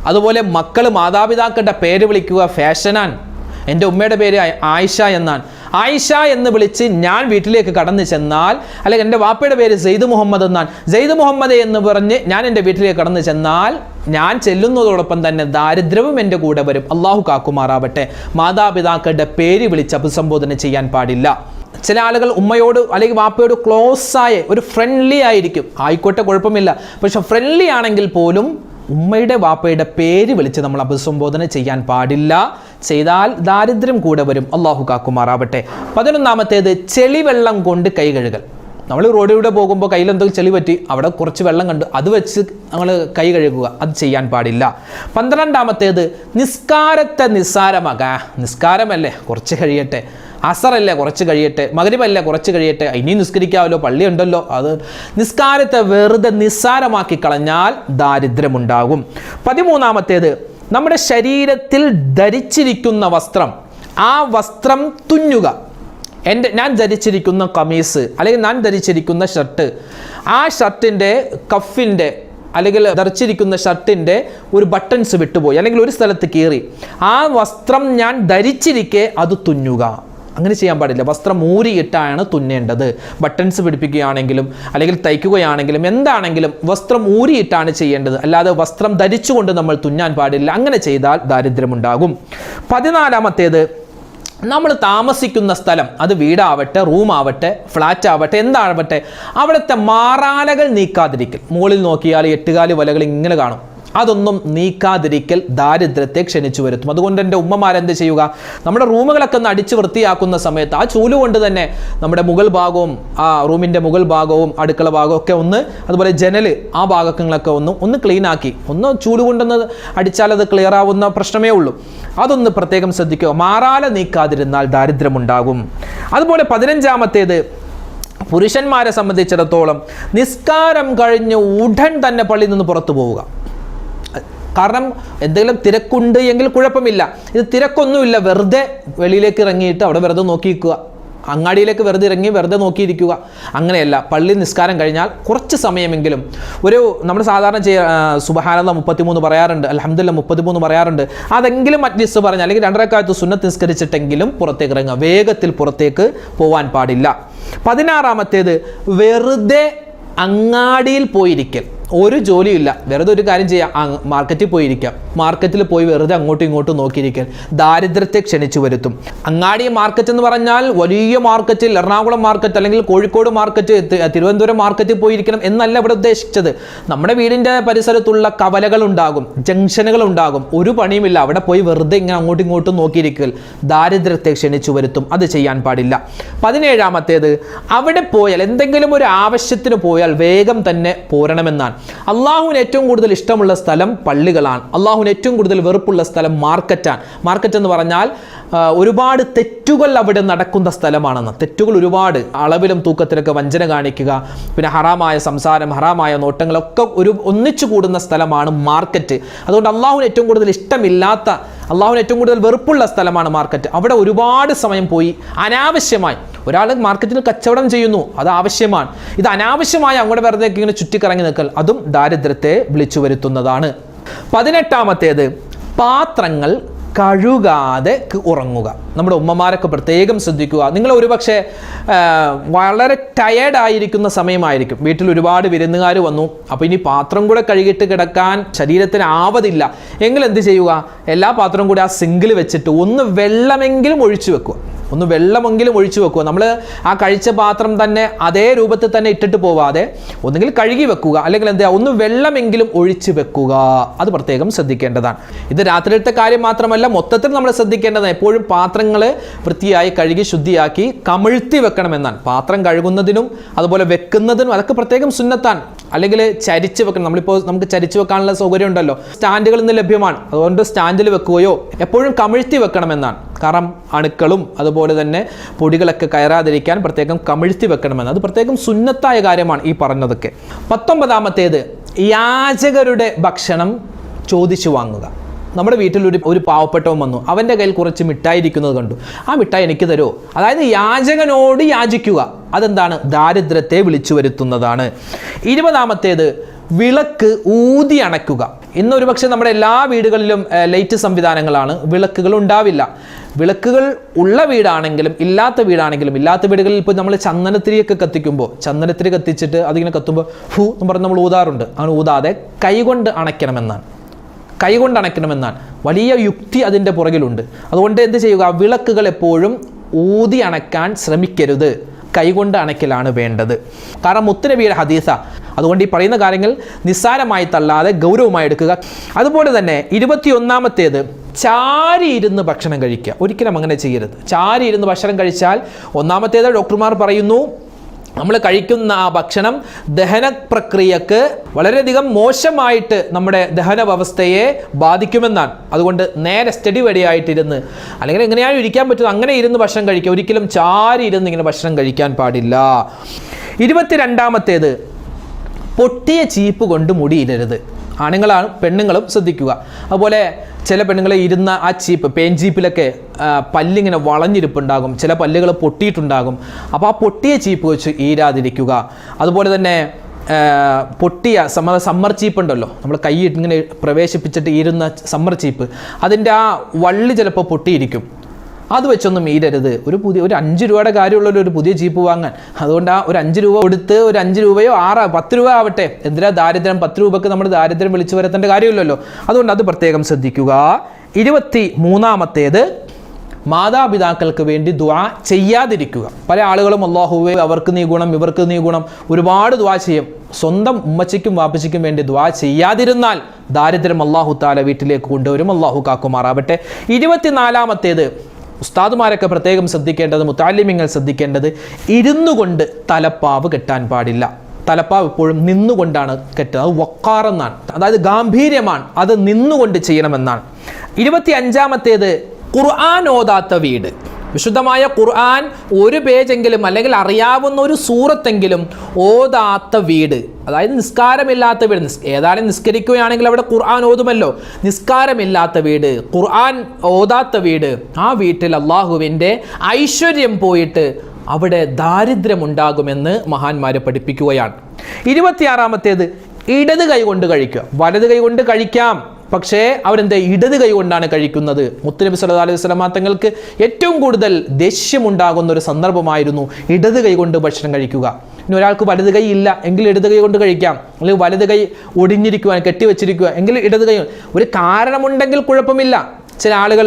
അതുപോലെ മക്കൾ മാതാപിതാക്കളുടെ പേര് വിളിക്കുക ഫാഷനാണ്. എൻ്റെ ഉമ്മയുടെ പേര് ആയിഷ എന്നാണ്. ആയിഷ എന്ന് വിളിച്ച് ഞാൻ വീട്ടിലേക്ക് കടന്നു ചെന്നാൽ, അല്ലെങ്കിൽ എൻ്റെ വാപ്പയുടെ പേര് സെയ്ദ് മുഹമ്മദ് എന്നാണ്, സെയ്ദ് മുഹമ്മദ് എന്ന് പറഞ്ഞ് ഞാൻ എൻ്റെ വീട്ടിലേക്ക് കടന്നു ചെന്നാൽ ഞാൻ ചെല്ലുന്നതോടൊപ്പം തന്നെ ദാരിദ്ര്യവും എൻ്റെ കൂടെ വരും. അള്ളാഹു കാക്കുമാറാവട്ടെ. മാതാപിതാക്കളുടെ പേര് വിളിച്ച് അഭിസംബോധന ചെയ്യാൻ പാടില്ല. ചില ആളുകൾ ഉമ്മയോട് അല്ലെങ്കിൽ വാപ്പയോട് ക്ലോസ് ആയ ഒരു ഫ്രണ്ട്ലി ആയിരിക്കും, ആയിക്കോട്ടെ കുഴപ്പമില്ല, പക്ഷെ ഫ്രണ്ട്ലി ആണെങ്കിൽ പോലും ഉമ്മയുടെ വാപ്പയുടെ പേര് വിളിച്ച് നമ്മൾ അഭിസംബോധന ചെയ്യാൻ പാടില്ല. ചെയ്താൽ ദാരിദ്ര്യം കൂടെ വരും. അള്ളാഹു കാക്കുമാറാവട്ടെ. 11-ാമത്തേത് ചെളിവെള്ളം കൊണ്ട് കൈ കഴുകൽ. നമ്മൾ റോഡിലൂടെ പോകുമ്പോൾ കയ്യിൽ എന്തെങ്കിലും ചെളി പറ്റി, അവിടെ കുറച്ച് വെള്ളം കണ്ട് അത് വെച്ച് നമ്മൾ കൈ കഴുകുക, അത് ചെയ്യാൻ പാടില്ല. 12-ാമത്തേത് നിസ്കാരത്തെ നിസ്സാരമാകാം. നിസ്കാരമല്ലേ, കുറച്ച് കഴിയട്ടെ. അസറല്ലേ, കുറച്ച് കഴിയട്ടെ. മഗ്രിബല്ലേ, കുറച്ച് കഴിയട്ടെ. ഇനി നിസ്കരിക്കാമല്ലോ, പള്ളി ഉണ്ടല്ലോ. അത് നിസ്കാരത്തെ വെറുതെ നിസ്സാരമാക്കി കളഞ്ഞാൽ ദാരിദ്ര്യമുണ്ടാകും. 13-ാമത്തേത് നമ്മുടെ ശരീരത്തിൽ ധരിച്ചിരിക്കുന്ന വസ്ത്രം, ആ വസ്ത്രം തുന്നുക. ഞാൻ ധരിച്ചിരിക്കുന്ന കമീസ് അല്ലെങ്കിൽ ഞാൻ ധരിച്ചിരിക്കുന്ന ഷർട്ട്, ആ ഷർട്ടിൻ്റെ കഫിൻ്റെ അല്ലെങ്കിൽ ധരിച്ചിരിക്കുന്ന ഷർട്ടിൻ്റെ ഒരു ബട്ടൺസ് വിട്ടുപോയി അല്ലെങ്കിൽ ഒരു സ്ഥലത്ത് കീറി, ആ വസ്ത്രം ഞാൻ ധരിച്ചിരിക്കെ അത് തുന്നുക. അങ്ങനെ ചെയ്യാൻ പാടില്ല. വസ്ത്രം ഊരിയിട്ടാണ് തുന്നേണ്ടത്. ബട്ടൺസ് പിടിപ്പിക്കുകയാണെങ്കിലും അല്ലെങ്കിൽ തയ്ക്കുകയാണെങ്കിലും എന്താണെങ്കിലും വസ്ത്രം ഊരിയിട്ടാണ് ചെയ്യേണ്ടത്, അല്ലാതെ വസ്ത്രം ധരിച്ചുകൊണ്ട് നമ്മൾ തുന്നാൻ പാടില്ല. അങ്ങനെ ചെയ്താൽ ദാരിദ്ര്യമുണ്ടാകും. 14-ാമത്തേത് നമ്മൾ താമസിക്കുന്ന സ്ഥലം, അത് വീടാവട്ടെ, റൂമാവട്ടെ, ഫ്ലാറ്റ് ആവട്ടെ, എന്താവട്ടെ, അവിടുത്തെ മാറാലകൾ നീക്കാതിരിക്കൽ. മുകളിൽ നോക്കിയാൽ 8 വലകൾ ഇങ്ങനെ കാണും. അതൊന്നും നീക്കാതിരിക്കൽ ദാരിദ്ര്യത്തെ ക്ഷണിച്ചു വരുത്തും. അതുകൊണ്ട് എൻ്റെ ഉമ്മമാരെന്ത് ചെയ്യുക, നമ്മുടെ റൂമുകളൊക്കെ ഒന്ന് അടിച്ച് വൃത്തിയാക്കുന്ന സമയത്ത് ആ ചൂല് കൊണ്ട് തന്നെ നമ്മുടെ മുകൾ ഭാഗവും, ആ റൂമിൻ്റെ മുകൾ ഭാഗവും അടുക്കള ഭാഗവും ഒക്കെ ഒന്ന്, അതുപോലെ ജനൽ ആ ഭാഗങ്ങളൊക്കെ ഒന്ന് ക്ലീൻ ആക്കി, ഒന്ന് ചൂല് കൊണ്ടൊന്ന് അടിച്ചാൽ അത് ക്ലിയർ ആവുന്ന പ്രശ്നമേ ഉള്ളൂ. അതൊന്ന് പ്രത്യേകം ശ്രദ്ധിക്കുക. മാറാല നീക്കാതിരുന്നാൽ ദാരിദ്ര്യമുണ്ടാകും. അതുപോലെ 15-ാമത്തേത് പുരുഷന്മാരെ സംബന്ധിച്ചിടത്തോളം നിസ്കാരം കഴിഞ്ഞ് ഉടൻ തന്നെ പള്ളിയിൽ നിന്ന് പുറത്തു പോവുക. കാരണം എന്തെങ്കിലും തിരക്കുണ്ട് എങ്കിൽ കുഴപ്പമില്ല. ഇത് തിരക്കൊന്നുമില്ല, വെറുതെ വെളിയിലേക്ക് ഇറങ്ങിയിട്ട് അവിടെ വെറുതെ നോക്കിയിരിക്കുക, അങ്ങാടിയിലേക്ക് വെറുതെ ഇറങ്ങി വെറുതെ നോക്കിയിരിക്കുക. അങ്ങനെയല്ല, പള്ളി നിസ്കാരം കഴിഞ്ഞാൽ കുറച്ച് സമയമെങ്കിലും നമ്മൾ സാധാരണ സുബ്ഹാനല്ലാഹ് 33 പറയാറുണ്ട്, അൽഹംദുലില്ലാഹ് 33 പറയാറുണ്ട്. അതെങ്കിലും മജ്ലിസ് പറഞ്ഞ് അല്ലെങ്കിൽ 2 റക്അത്ത് സുന്നത്ത് നിസ്കരിച്ചിട്ടെങ്കിലും പുറത്തേക്ക് ഇറങ്ങുക. വേഗത്തിൽ പുറത്തേക്ക് പോവാൻ പാടില്ല. 16-ാമത്തേത് വെറുതെ അങ്ങാടിയിൽ പോയിരിക്കൽ. ഒരു ജോലിയില്ല, വെറുതെ ഒരു കാര്യം ചെയ്യാം, മാർക്കറ്റിൽ പോയിരിക്കാം. മാർക്കറ്റിൽ പോയി വെറുതെ അങ്ങോട്ടും ഇങ്ങോട്ടും നോക്കിയിരിക്കൽ ദാരിദ്ര്യത്തെ ക്ഷണിച്ചു വരുത്തും. അങ്ങാടി മാർക്കറ്റ് എന്ന് പറഞ്ഞാൽ വലിയ മാർക്കറ്റിൽ, എറണാകുളം മാർക്കറ്റ് അല്ലെങ്കിൽ കോഴിക്കോട് മാർക്കറ്റ്, തിരുവനന്തപുരം മാർക്കറ്റിൽ പോയിരിക്കണം എന്നല്ല ഇവിടെ ഉദ്ദേശിച്ചത്. നമ്മുടെ വീടിൻ്റെ പരിസരത്തുള്ള കവലകൾ ഉണ്ടാകും, ജംഗ്ഷനുകൾ ഉണ്ടാകും, ഒരു പണിയുമില്ല, അവിടെ പോയി വെറുതെ ഇങ്ങനെ അങ്ങോട്ടും ഇങ്ങോട്ടും നോക്കിയിരിക്കൽ ദാരിദ്ര്യത്തെ ക്ഷണിച്ചു വരുത്തും. അത് ചെയ്യാൻ പാടില്ല. 17-ാമത്തേത് അവിടെ പോയാൽ, എന്തെങ്കിലും ഒരു ആവശ്യത്തിന് പോയാൽ വേഗം തന്നെ പോരണമെന്നാണ്. അള്ളാഹുവിന് ഏറ്റവും കൂടുതൽ ഇഷ്ടമുള്ള സ്ഥലം പള്ളികളാണ്. അള്ളാഹുവിന് ഏറ്റവും കൂടുതൽ വെറുപ്പുള്ള സ്ഥലം മാർക്കറ്റാണ്. മാർക്കറ്റ് എന്ന് പറഞ്ഞാൽ ഒരുപാട് തെറ്റുകൾ അവിടെ നടക്കുന്ന സ്ഥലമാണെന്ന്. തെറ്റുകൾ ഒരുപാട്, അളവിലും തൂക്കത്തിലൊക്കെ വഞ്ചന കാണിക്കുക, പിന്നെ ഹറാമായ സംസാരം, ഹറാമായ നോട്ടങ്ങളൊക്കെ ഒന്നിച്ചു കൂടുന്ന സ്ഥലമാണ് മാർക്കറ്റ്. അതുകൊണ്ട് അള്ളാഹുവിന് ഏറ്റവും കൂടുതൽ ഇഷ്ടമില്ലാത്ത, അള്ളാഹുവിന് ഏറ്റവും കൂടുതൽ വെറുപ്പുള്ള സ്ഥലമാണ് മാർക്കറ്റ്. അവിടെ ഒരുപാട് സമയം പോയി അനാവശ്യമായി, ഒരാൾ മാർക്കറ്റിൽ കച്ചവടം ചെയ്യുന്നു, അത് ആവശ്യമാണ്. ഇത് അനാവശ്യമായി അങ്ങോട്ട് വെറുതെ ഇങ്ങനെ ചുറ്റിക്കറങ്ങി നിൽക്കൽ, അതും ദാരിദ്ര്യത്തെ വിളിച്ചു വരുത്തുന്നതാണ്. 18-ാമത്തേത് പാത്രങ്ങൾ കഴുകാതെ ഉറങ്ങുക. നമ്മുടെ ഉമ്മമാരൊക്കെ പ്രത്യേകം ശ്രദ്ധിക്കുക. നിങ്ങൾ ഒരുപക്ഷെ വളരെ ടയേർഡായിരിക്കുന്ന സമയമായിരിക്കും, വീട്ടിൽ ഒരുപാട് വിരുന്നുകാർ വന്നു, അപ്പോൾ ഇനി പാത്രം കൂടെ കഴുകിയിട്ട് കിടക്കാൻ ശരീരത്തിന് ആവതില്ല എങ്കിൽ എന്ത് ചെയ്യുക, എല്ലാ പാത്രവും കൂടി ആ സിങ്കിൽ വെച്ചിട്ട് ഒന്ന് വെള്ളമെങ്കിലും ഒഴിച്ചു വെക്കുക. നമ്മൾ ആ കഴിച്ച പാത്രം തന്നെ അതേ രൂപത്തിൽ തന്നെ ഇട്ടിട്ട് പോവാതെ ഒന്നുകിൽ കഴുകി വെക്കുക, അല്ലെങ്കിൽ എന്താ ഒന്ന് വെള്ളമെങ്കിലും ഒഴിച്ചു വെക്കുക. അത് പ്രത്യേകം ശ്രദ്ധിക്കേണ്ടതാണ്. ഇത് രാത്രിയിലത്തെ കാര്യം മാത്രമല്ല, മൊത്തത്തിൽ നമ്മൾ ശ്രദ്ധിക്കേണ്ടതാണ്. എപ്പോഴും പാത്രങ്ങൾ വൃത്തിയായി കഴുകി ശുദ്ധിയാക്കി കമിഴ്ത്തി വെക്കണമെന്നാണ്. പാത്രം കഴുകുന്നതിനും അതുപോലെ വെക്കുന്നതിനും അതൊക്കെ പ്രത്യേകം സുന്നത്താണ്. അല്ലെങ്കിൽ ചരിച്ച് വെക്കണം. നമുക്ക് ചരിച്ച് വെക്കാനുള്ള സൗകര്യം ഉണ്ടല്ലോ, സ്റ്റാൻഡുകൾ ഇന്ന് ലഭ്യമാണ്. അതുകൊണ്ട് സ്റ്റാൻഡിൽ വെക്കുകയോ എപ്പോഴും കമിഴ്ത്തി വെക്കണമെന്നാണ്. കാരണം അണുക്കളും അതുപോലെ തന്നെ പൊടികളൊക്കെ കയറാതിരിക്കാൻ പ്രത്യേകം കമിഴ്ത്തി വെക്കണമെന്ന്, അത് പ്രത്യേകം സുന്നത്തായ കാര്യമാണ് ഈ പറഞ്ഞതൊക്കെ. 19-ാമത്തേത് യാചകരുടെ ഭക്ഷണം ചോദിച്ചു വാങ്ങുക. നമ്മുടെ വീട്ടിൽ ഒരു പാവപ്പെട്ടവൻ വന്നു, അവൻ്റെ കയ്യിൽ കുറച്ച് മിഠായി ഇരിക്കുന്നത് കണ്ടു, ആ മിഠായി എനിക്ക് തരുമോ? അതായത് യാചകനോട് യാചിക്കുക. അതെന്താണ്? ദാരിദ്ര്യത്തെ വിളിച്ചു വരുത്തുന്നതാണ്. 20-ാമത്തേത് വിളക്ക് ഊതി അണയ്ക്കുക. ഇന്നൊരു പക്ഷേ നമ്മുടെ എല്ലാ വീടുകളിലും ലൈറ്റ് സംവിധാനങ്ങളാണ്, വിളക്കുകൾ ഉണ്ടാവില്ല. വിളക്കുകൾ ഉള്ള വീടാണെങ്കിലും ഇല്ലാത്ത വീടാണെങ്കിലും, ഇല്ലാത്ത വീടുകളിൽ ഇപ്പോൾ നമ്മൾ ചന്ദനത്തിരിയൊക്കെ കത്തിക്കുമ്പോൾ, ചന്ദനത്തിരി കത്തിച്ചിട്ട് അതിങ്ങനെ കത്തുമ്പോൾ ഹൂ എന്ന് പറഞ്ഞ് നമ്മൾ ഊതാറുണ്ട്. അങ്ങനെ ഊതാതെ കൈകൊണ്ട് അണയ്ക്കണമെന്നാണ്. കൈകൊണ്ട് അണയ്ക്കണമെന്നാണ്. വലിയ യുക്തി അതിൻ്റെ പുറകിലുണ്ട്. അതുകൊണ്ട് എന്ത് ചെയ്യുക, വിളക്കുകൾ എപ്പോഴും ഊതി അണയ്ക്കാൻ ശ്രമിക്കരുത്, കൈകൊണ്ട് അണയ്ക്കലാണ് വേണ്ടത്. കാരണം മുത്തുനബിയുടെ ഹദീസ. അതുകൊണ്ട് ഈ പറയുന്ന കാര്യങ്ങൾ നിസ്സാരമായി തള്ളാതെ ഗൗരവമായി എടുക്കുക. അതുപോലെ തന്നെ 21-ാമത്തേത്, ചാരി ഇരുന്ന് ഭക്ഷണം കഴിക്കുക. ഒരിക്കലും അങ്ങനെ ചെയ്യരുത്. ചാരി ഇരുന്ന് ഭക്ഷണം കഴിച്ചാൽ, ഒന്നാമത്തേത് ഡോക്ടർമാർ പറയുന്നു, നമ്മൾ കഴിക്കുന്ന ആ ഭക്ഷണം ദഹന പ്രക്രിയക്ക് വളരെയധികം മോശമായിട്ട് നമ്മുടെ ദഹന വ്യവസ്ഥയെ ബാധിക്കുമെന്നാണ്. അതുകൊണ്ട് നേരെ സ്റ്റഡി വടിയായിട്ടിരുന്ന്, അല്ലെങ്കിൽ എങ്ങനെയാണ് ഇരിക്കാൻ പറ്റുന്നത് അങ്ങനെ ഇരുന്ന് ഭക്ഷണം കഴിക്കുക. ഒരിക്കലും ചാരി ഇരുന്ന് ഇങ്ങനെ ഭക്ഷണം കഴിക്കാൻ പാടില്ല. 22-ാമത്തേത്, പൊട്ടിയ ചീപ്പ് കൊണ്ട് മുടിയിടരുത്. ആണുങ്ങളാണ്, പെണ്ണുങ്ങളും ശ്രദ്ധിക്കുക. അതുപോലെ ചില പെണ്ണുങ്ങൾ ഇരുന്ന ആ ചീപ്പ്, പേൻ ചീപ്പിലൊക്കെ പല്ലിങ്ങനെ വളഞ്ഞിരിപ്പുണ്ടാകും, ചില പല്ലുകൾ പൊട്ടിയിട്ടുണ്ടാകും. അപ്പോൾ ആ പൊട്ടിയ ചീപ്പ് വെച്ച് ഈരാതിരിക്കുക. അതുപോലെ തന്നെ പൊട്ടിയ സമ്മർ ചീപ്പ് ഉണ്ടല്ലോ, നമ്മൾ കൈ ഇങ്ങനെ പ്രവേശിപ്പിച്ചിട്ട് ഇരുന്ന സമ്മർ ചീപ്പ്, അതിൻ്റെ ആ വള്ളി ചിലപ്പോൾ പൊട്ടിയിരിക്കും. അത് വെച്ചൊന്നും ഈരരുത്. ഒരു 5 രൂപയുടെ കാര്യമുള്ളൊരു ഒരു പുതിയ ജീപ്പ് വാങ്ങാൻ. അതുകൊണ്ട് ആ ഒരു 5 രൂപ കൊടുത്ത്, ഒരു 5 രൂപയോ 10 രൂപ ആവട്ടെ, എന്തിനാ ദാരിദ്ര്യം? 10 രൂപക്ക് നമ്മൾ ദാരിദ്ര്യം വിളിച്ചു വരുത്തേണ്ട കാര്യമില്ലല്ലോ. അതുകൊണ്ട് അത് പ്രത്യേകം ശ്രദ്ധിക്കുക. 23-ാമത്തേത്, മാതാപിതാക്കൾക്ക് വേണ്ടി ദുആ ചെയ്യാതിരിക്കുക. പല ആളുകളും അല്ലാഹുവേ അവർക്ക് നീ ഗുണം, ഇവർക്ക് നീ ഗുണം, ഒരുപാട് ദുആ ചെയ്യും. സ്വന്തം ഉമ്മച്ചിക്കും വാപ്പച്ചിക്കും വേണ്ടി ദുആ ചെയ്യാതിരുന്നാൽ ദാരിദ്ര്യം അല്ലാഹു തആല വീട്ടിലേക്ക് കൊണ്ടുവരും. അല്ലാഹു കാക്കുമാറാവട്ടെ. 24-ാമത്തേത്, ഉസ്താദുമാരൊക്കെ പ്രത്യേകം ശ്രദ്ധിക്കേണ്ടത്, മുത്തഅല്ലിമീങ്ങൾ ശ്രദ്ധിക്കേണ്ടത്, ഇരുന്നു കൊണ്ട് തലപ്പാവ് കെട്ടാൻ പാടില്ല. തലപ്പാവ് എപ്പോഴും നിന്നുകൊണ്ടാണ് കെട്ടുക. അത് വക്കാറെന്നാണ്, അതായത് ഗാംഭീര്യമാണ്. അത് നിന്നുകൊണ്ട് ചെയ്യണമെന്നാണ്. 25-ാമത്തേത്, ഖുർആൻ ഓതാത്ത വീട്. വിശുദ്ധമായ ഖുർആൻ ഒരു പേജെങ്കിലും അല്ലെങ്കിൽ അറിയാവുന്ന ഒരു സൂറത്തെങ്കിലും ഓതാത്ത വീട്, അതായത് നിസ്കാരമില്ലാത്ത വീട്. ഏതായാലും നിസ്കരിക്കുകയാണെങ്കിൽ അവിടെ ഖുർആൻ ഓതുമല്ലോ. നിസ്കാരമില്ലാത്ത വീട്, ഖുർആൻ ഓതാത്ത വീട്, ആ വീട്ടിൽ അള്ളാഹുവിൻ്റെ ഐശ്വര്യം പോയിട്ട് അവിടെ ദാരിദ്ര്യമുണ്ടാകുമെന്ന് മഹാന്മാരെ പഠിപ്പിക്കുകയാണ്. 26-ാമത്തേത്, ഇടത് കൈ കൊണ്ട് കഴിക്കുക. വലത് കൈ കൊണ്ട് കഴിക്കാം, പക്ഷേ അവരെന്താ ഇടത് കൈ കൊണ്ടാണ് കഴിക്കുന്നത്. മുത്തുനബി സല്ലല്ലാഹു അലൈഹി വസല്ലം തങ്ങൾക്ക് ഏറ്റവും കൂടുതൽ ദേഷ്യമുണ്ടാകുന്ന ഒരു സന്ദർഭമായിരുന്നു ഇടത് കൈ കൊണ്ട് ഭക്ഷണം കഴിക്കുക. ഇനി ഒരാൾക്ക് വലത് കൈ ഇല്ല എങ്കിൽ ഇടത് കൈ കൊണ്ട് കഴിക്കാം, അല്ലെങ്കിൽ വലത് കൈ ഒടിഞ്ഞിരിക്കുക, കെട്ടിവെച്ചിരിക്കുക എങ്കിൽ ഇടത് കൈ. ഒരു കാരണമുണ്ടെങ്കിൽ കുഴപ്പമില്ല. ചില ആളുകൾ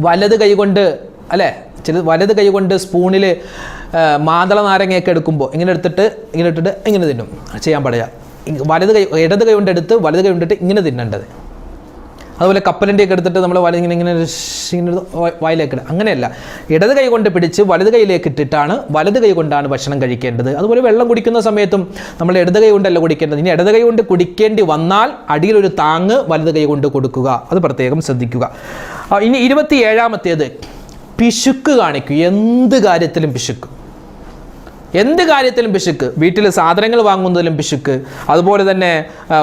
വലത് കൈ കൊണ്ട് വലത് കൈ കൊണ്ട് സ്പൂണിൽ മാതള നാരങ്ങയൊക്കെ എടുക്കുമ്പോൾ ഇങ്ങനെ ഇട്ടിട്ട് ഇങ്ങനെ തിന്നും. ചെയ്യാൻ പാടില്ല. ഇടത് കൈ കൊണ്ട് എടുത്ത് വലത് കൈ കൊണ്ടിട്ട് ഇങ്ങനെ തിന്നേണ്ടത്. അതുപോലെ കപ്പലിൻ്റെയൊക്കെ എടുത്തിട്ട് നമ്മൾ ഇങ്ങനെ വായിലേക്ക് ഇടുക, അങ്ങനെയല്ല. ഇടത് കൈ കൊണ്ട് പിടിച്ച് വലത് കൈയിലേക്ക് ഇട്ടിട്ടാണ് വലത് കൈ കൊണ്ടാണ് ഭക്ഷണം കഴിക്കേണ്ടത്. അതുപോലെ വെള്ളം കുടിക്കുന്ന സമയത്തും നമ്മൾ ഇടത് കൈ കൊണ്ടല്ല കുടിക്കേണ്ടത്. ഇനി ഇടത് കൈ കൊണ്ട് കുടിക്കേണ്ടി വന്നാൽ അടിയിലൊരു താങ്ങ് വലത് കൈ കൊണ്ട് കൊടുക്കുക. അത് പ്രത്യേകം ശ്രദ്ധിക്കുക. ഇനി 27-ാമത്തേത്, പിശുക്ക് കാണിക്കുക. എന്ത് കാര്യത്തിലും പിശുക്ക്. വീട്ടിൽ സാധനങ്ങൾ വാങ്ങുന്നതിലും പിശുക്ക്, അതുപോലെ തന്നെ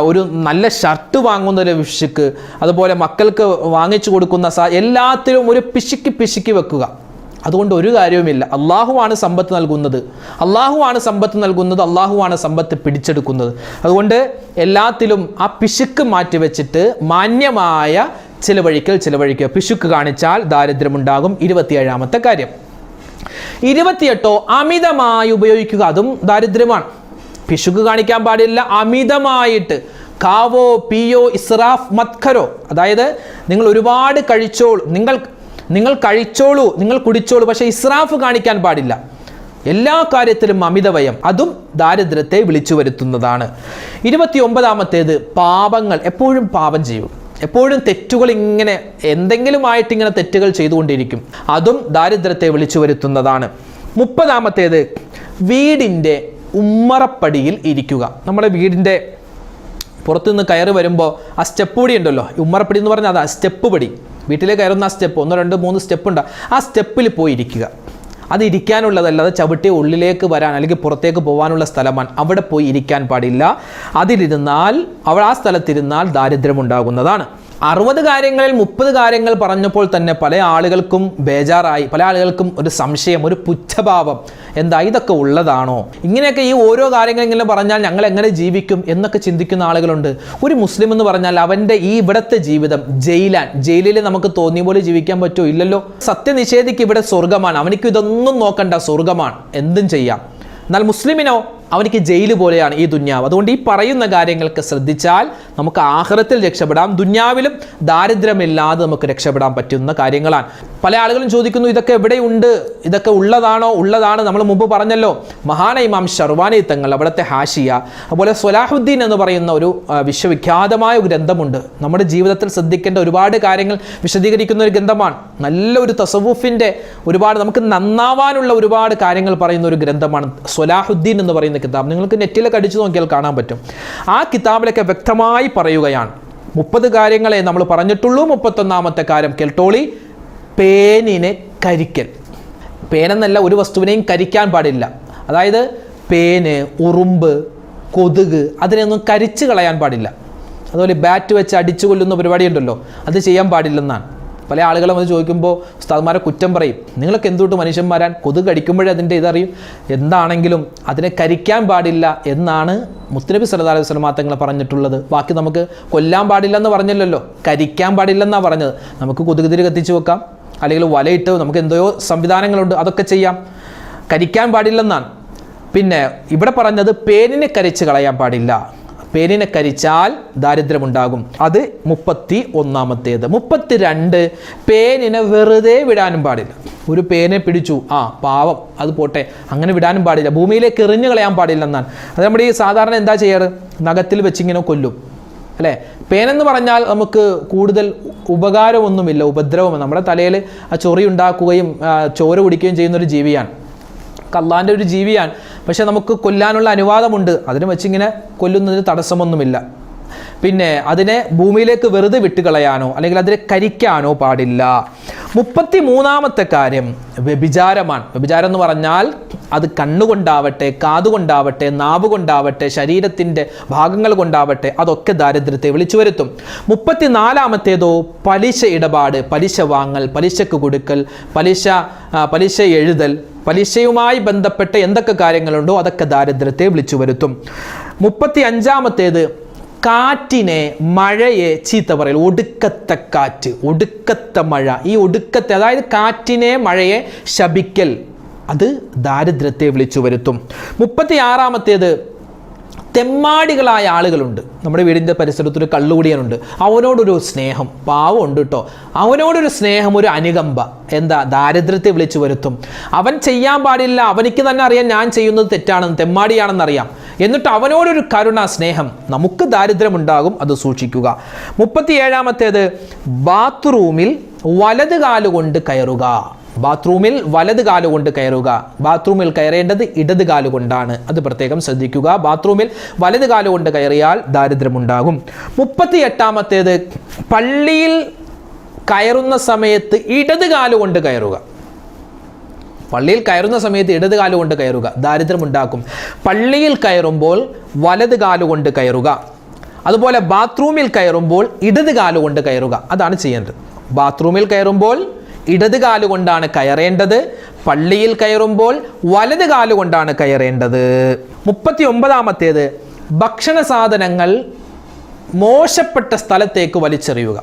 ഒരു നല്ല ഷർട്ട് വാങ്ങുന്നതിലും പിശുക്ക്, അതുപോലെ മക്കൾക്ക് വാങ്ങിച്ചു കൊടുക്കുന്ന എല്ലാത്തിലും ഒരു പിശുക്കി വെക്കുക. അതുകൊണ്ട് ഒരു കാര്യവുമില്ല. അള്ളാഹുവാണ് സമ്പത്ത് നൽകുന്നത്, അള്ളാഹുവാണ് സമ്പത്ത് പിടിച്ചെടുക്കുന്നത്. അതുകൊണ്ട് എല്ലാത്തിലും ആ പിശുക്ക് മാറ്റിവെച്ചിട്ട് മാന്യമായ ചിലവഴിക്കുക. പിശുക്ക് കാണിച്ചാൽ ദാരിദ്ര്യമുണ്ടാകും. 27-ാമത്തെ കാര്യം. 28, അമിതമായി ഉപയോഗിക്കുക. അതും ദാരിദ്ര്യമാണ്. പിശുക്ക് കാണിക്കാൻ പാടില്ല. അമിതമായിട്ട് കാവോ പിയോ ഇസ്രാഫ് മത്ഖരോ, അതായത് നിങ്ങൾ ഒരുപാട് കഴിച്ചോളൂ, നിങ്ങൾ കഴിച്ചോളൂ, നിങ്ങൾ കുടിച്ചോളൂ, പക്ഷേ ഇസ്രാഫ് കാണിക്കാൻ പാടില്ല. എല്ലാ കാര്യത്തിലും അമിതവയം, അതും ദാരിദ്ര്യത്തെ വിളിച്ചു വരുത്തുന്നതാണ്. 29-ാമത്തേത്, പാപങ്ങൾ. എപ്പോഴും പാപം ചെയ്യൂ. എപ്പോഴും തെറ്റുകൾ ഇങ്ങനെ എന്തെങ്കിലുമായിട്ട് ഇങ്ങനെ തെറ്റുകൾ ചെയ്തുകൊണ്ടിരിക്കും. അതും ദാരിദ്ര്യത്തെ വിളിച്ചു വരുത്തുന്നതാണ്. 30-ാമത്തേത്, വീടിൻ്റെ ഉമ്മറപ്പടിയിൽ ഇരിക്കുക. നമ്മുടെ വീടിൻ്റെ പുറത്തുനിന്ന് കയറി വരുമ്പോൾ ആ സ്റ്റെപ്പ് പടി ഉണ്ടല്ലോ, ഉമ്മറപ്പടി എന്ന് പറഞ്ഞാൽ അതാ സ്റ്റെപ്പ് പടി. വീട്ടിലേക്ക് കയറുന്ന ആ സ്റ്റെപ്പ് 1, 2, 3 സ്റ്റെപ്പ് ഉണ്ട്. ആ സ്റ്റെപ്പിൽ പോയി ഇരിക്കുക. അത് ഇരിക്കാനുള്ളതല്ലാതെ ചവിട്ടി ഉള്ളിലേക്ക് വരാൻ അല്ലെങ്കിൽ പുറത്തേക്ക് പോകാനുള്ള സ്ഥലമാണ്. അവിടെ പോയി ഇരിക്കാൻ പാടില്ല. ആ സ്ഥലത്തിരുന്നാൽ ദാരിദ്ര്യം ഉണ്ടാകുന്നതാണ്. 60 കാര്യങ്ങളിൽ 30 കാര്യങ്ങൾ പറഞ്ഞപ്പോൾ തന്നെ പല ആളുകൾക്കും ബേജാറായി, പല ആളുകൾക്കും ഒരു സംശയം, ഒരു പുച്ഛഭാവം. എന്താ ഇതൊക്കെ ഉള്ളതാണോ? ഇങ്ങനെയൊക്കെ ഈ ഓരോ കാര്യങ്ങൾ ഇങ്ങനെ പറഞ്ഞാൽ ഞങ്ങൾ എങ്ങനെ ജീവിക്കും എന്നൊക്കെ ചിന്തിക്കുന്ന ആളുകളുണ്ട്. ഒരു മുസ്ലിം എന്ന് പറഞ്ഞാൽ അവൻ്റെ ഈ ഇവിടുത്തെ ജീവിതം ജയിലിൽ നമുക്ക് തോന്നിയ പോലെ ജീവിക്കാൻ പറ്റുമോ? ഇല്ലല്ലോ. സത്യനിഷേധിക്ക് ഇവിടെ സ്വർഗമാണ്, അവനിക്ക് ഇതൊന്നും നോക്കണ്ട, സ്വർഗമാണ്, എന്തും ചെയ്യാം. എന്നാൽ മുസ്ലിമിനോ അവനിക്ക് ജയിൽ പോലെയാണ് ഈ ദുന്യാവ്. അതുകൊണ്ട് ഈ പറയുന്ന കാര്യങ്ങൾക്ക് ശ്രദ്ധിച്ചാൽ നമുക്ക് ആഖിറത്തിൽ രക്ഷപ്പെടാം, ദുന്യാവിലും ദാരിദ്ര്യമില്ലാതെ നമുക്ക് രക്ഷപ്പെടാൻ പറ്റുന്ന കാര്യങ്ങളാണ്. പല ആളുകളും ചോദിക്കുന്നു, ഇതൊക്കെ എവിടെയുണ്ട്, ഇതൊക്കെ ഉള്ളതാണോ? ഉള്ളതാണ്. നമ്മൾ മുമ്പ് പറഞ്ഞല്ലോ, മഹാന ഇമാം ഷർവാനി തങ്ങൾ അവിടുത്തെ ഹാഷിയ, അതുപോലെ സ്വലാഹുദ്ദീൻ എന്ന് പറയുന്ന ഒരു വിശ്വവിഖ്യാതമായ ഒരു ഗ്രന്ഥമുണ്ട്. നമ്മുടെ ജീവിതത്തിൽ ശ്രദ്ധിക്കേണ്ട ഒരുപാട് കാര്യങ്ങൾ വിശദീകരിക്കുന്ന ഒരു ഗ്രന്ഥമാണ്. നല്ലൊരു തസവുഫിൻ്റെ ഒരുപാട് നമുക്ക് നന്നാവാനുള്ള ഒരുപാട് കാര്യങ്ങൾ പറയുന്ന ഒരു ഗ്രന്ഥമാണ് സ്വലാഹുദ്ദീൻ എന്ന് പറയുന്ന കിതാബ്. നിങ്ങൾക്ക് നെറ്റിലൊക്കെ അടിച്ചു നോക്കിയാൽ കാണാൻ പറ്റും. ആ കിതാബിലൊക്കെ വ്യക്തമായി പറയുകയാണ് 30 കാര്യങ്ങളെ നമ്മൾ പറഞ്ഞിട്ടുള്ളൂ. 31ാമത്തെ കാര്യം കേൾട്ടോളി, പേനിനെ കരിക്കൽ. പേനെന്നല്ല, ഒരു വസ്തുവിനെയും കരിക്കാൻ പാടില്ല. അതായത് പേന്, ഉറുമ്പ്, കൊതുക് അതിനെയൊന്നും കരിച്ചു കളയാൻ പാടില്ല. അതുപോലെ ബാറ്റ് വെച്ച് അടിച്ചു കൊല്ലുന്ന പരിപാടി ഉണ്ടല്ലോ, അത് ചെയ്യാൻ പാടില്ലെന്നാണ്. പല ആളുകളും അത് ചോദിക്കുമ്പോൾ ഉസ്താദ്മാരെ കുറ്റം പറയും, നിങ്ങളൊക്കെ എന്തുകൊണ്ട് മനുഷ്യന്മാരാൻ, കൊതുക് കടിക്കുമ്പോഴേ അതിൻ്റെ ഇതറിയും, എന്താണെങ്കിലും അതിനെ കരിക്കാൻ പാടില്ല എന്നാണ് മുത്തുനബി സല്ലല്ലാഹു അലൈഹി വസല്ലം തങ്ങൾ പറഞ്ഞിട്ടുള്ളത്. ബാക്കി നമുക്ക് കൊല്ലാൻ പാടില്ലെന്ന് പറഞ്ഞില്ലല്ലോ, കരിക്കാൻ പാടില്ലെന്നാണ് പറഞ്ഞത്. നമുക്ക് കൊതുകുതിരി കത്തിച്ച് വെക്കാം, അല്ലെങ്കിൽ വലയിട്ട്, നമുക്ക് എന്തോ സംവിധാനങ്ങളുണ്ട്, അതൊക്കെ ചെയ്യാം. കരിക്കാൻ പാടില്ലെന്നാണ്. പിന്നെ ഇവിടെ പറഞ്ഞത് പേനിനെ കരിച്ച് കളയാൻ പാടില്ല. പേനിനെ കരിച്ചാൽ ദാരിദ്ര്യമുണ്ടാകും. അത് 31ാമത്തേത്. 32, പേനിനെ വെറുതെ വിടാനും പാടില്ല. ഒരു പേനെ പിടിച്ചു, പാവം, അത് പോട്ടെ, അങ്ങനെ വിടാനും പാടില്ല. ഭൂമിയിലേക്ക് എറിഞ്ഞു കളയാൻ പാടില്ലെന്നാണ്. അത് നമ്മുടെ ഈ സാധാരണ എന്താ ചെയ്യാറ്, നഖത്തിൽ വെച്ചിങ്ങനെ കൊല്ലും അല്ലേ. പേനെന്ന് പറഞ്ഞാൽ നമുക്ക് കൂടുതൽ ഉപകാരമൊന്നുമില്ല, ഉപദ്രവം. നമ്മുടെ തലയിൽ ആ ചൊറി ഉണ്ടാക്കുകയും ചോര കുടിക്കുകയും ചെയ്യുന്നൊരു ജീവിയാണ്, അള്ളാൻ്റെ ഒരു ജീവിയാണ്. പക്ഷെ നമുക്ക് കൊല്ലാനുള്ള അനുവാദമുണ്ട്, അതിനെ വെച്ചിങ്ങനെ കൊല്ലുന്നതിന് തടസ്സമൊന്നുമില്ല. പിന്നെ അതിനെ ഭൂമിയിലേക്ക് വെറുതെ വിട്ടുകളയാനോ അല്ലെങ്കിൽ അതിനെ കരിക്കാനോ പാടില്ല. 33ാമത്തെ കാര്യം വ്യഭിചാരമാണ്. വ്യഭിചാരം എന്ന് പറഞ്ഞാൽ അത് കണ്ണുകൊണ്ടാവട്ടെ, കാതുകൊണ്ടാവട്ടെ, നാവ് കൊണ്ടാവട്ടെ, ശരീരത്തിൻ്റെ ഭാഗങ്ങൾ കൊണ്ടാവട്ടെ, അതൊക്കെ ദാരിദ്ര്യത്തെ വിളിച്ചു വരുത്തും. 34ാമത്തേതോ പലിശ ഇടപാട്, പലിശ വാങ്ങൽ, പലിശക്ക് കൊടുക്കൽ, പലിശ എഴുതൽ, പലിശയുമായി ബന്ധപ്പെട്ട എന്തൊക്കെ കാര്യങ്ങളുണ്ടോ അതൊക്കെ ദാരിദ്ര്യത്തെ വിളിച്ചു വരുത്തും. 35ാമത്തേത് കാറ്റിനെ, മഴയെ ചീത്ത പറയൽ. ഒടുക്കത്തെ കാറ്റ്, ഒടുക്കത്തെ മഴ, ഈ ഒടുക്കത്തെ, അതായത് കാറ്റിനെ, മഴയെ ശപിക്കൽ, അത് ദാരിദ്ര്യത്തെ വിളിച്ചു വരുത്തും. 36ാമത്തേത് തെമ്മാടികളായ ആളുകളുണ്ട്. നമ്മുടെ വീടിൻ്റെ പരിസരത്തൊരു കള്ളുകുടിയനുണ്ട്, അവനോടൊരു സ്നേഹം, പാവമുണ്ട് കേട്ടോ, അവനോടൊരു സ്നേഹം, ഒരു അനുകമ്പ, എന്താ ദാരിദ്ര്യത്തെ വിളിച്ചു വരുത്തും. അവൻ ചെയ്യാൻ പാടില്ല, അവനിക്ക് തന്നെ അറിയാം ഞാൻ ചെയ്യുന്നത് തെറ്റാണെന്ന്, തെമ്മാടിയാണെന്നറിയാം, എന്നിട്ട് അവനോടൊരു കരുണ, സ്നേഹം, നമുക്ക് ദാരിദ്ര്യമുണ്ടാകും, അത് സൂക്ഷിക്കുക. 37ാമത്തേത് ബാത്റൂമിൽ വലത് കാലുകൊണ്ട് കയറുക. ബാത്റൂമിൽ വലത് കാലുകൊണ്ട് കയറുക. ബാത്റൂമിൽ കയറേണ്ടത് ഇടത് കാലുകൊണ്ടാണ്, അത് പ്രത്യേകം ശ്രദ്ധിക്കുക. ബാത്റൂമിൽ വലത് കാലുകൊണ്ട് കയറിയാൽ ദാരിദ്ര്യമുണ്ടാകും. 38ാമത്തേത് പള്ളിയിൽ കയറുന്ന സമയത്ത് ഇടത് കാലുകൊണ്ട് കയറുക. പള്ളിയിൽ കയറുന്ന സമയത്ത് ഇടത് കാലുകൊണ്ട് കയറുക, ദാരിദ്ര്യമുണ്ടാക്കും. പള്ളിയിൽ കയറുമ്പോൾ വലത് കാലുകൊണ്ട് കയറുക. അതുപോലെ ബാത്റൂമിൽ കയറുമ്പോൾ ഇടത് കാലുകൊണ്ട് കയറുക, അതാണ് ചെയ്യേണ്ടത്. ബാത്റൂമിൽ കയറുമ്പോൾ ഇടത് കാലുകൊണ്ടാണ് കയറേണ്ടത്, പള്ളിയിൽ കയറുമ്പോൾ വലത് കാലുകൊണ്ടാണ് കയറേണ്ടത്. 39ാമത്തേത് ഭക്ഷണ സാധനങ്ങൾ മോശപ്പെട്ട സ്ഥലത്തേക്ക് വലിച്ചെറിയുക.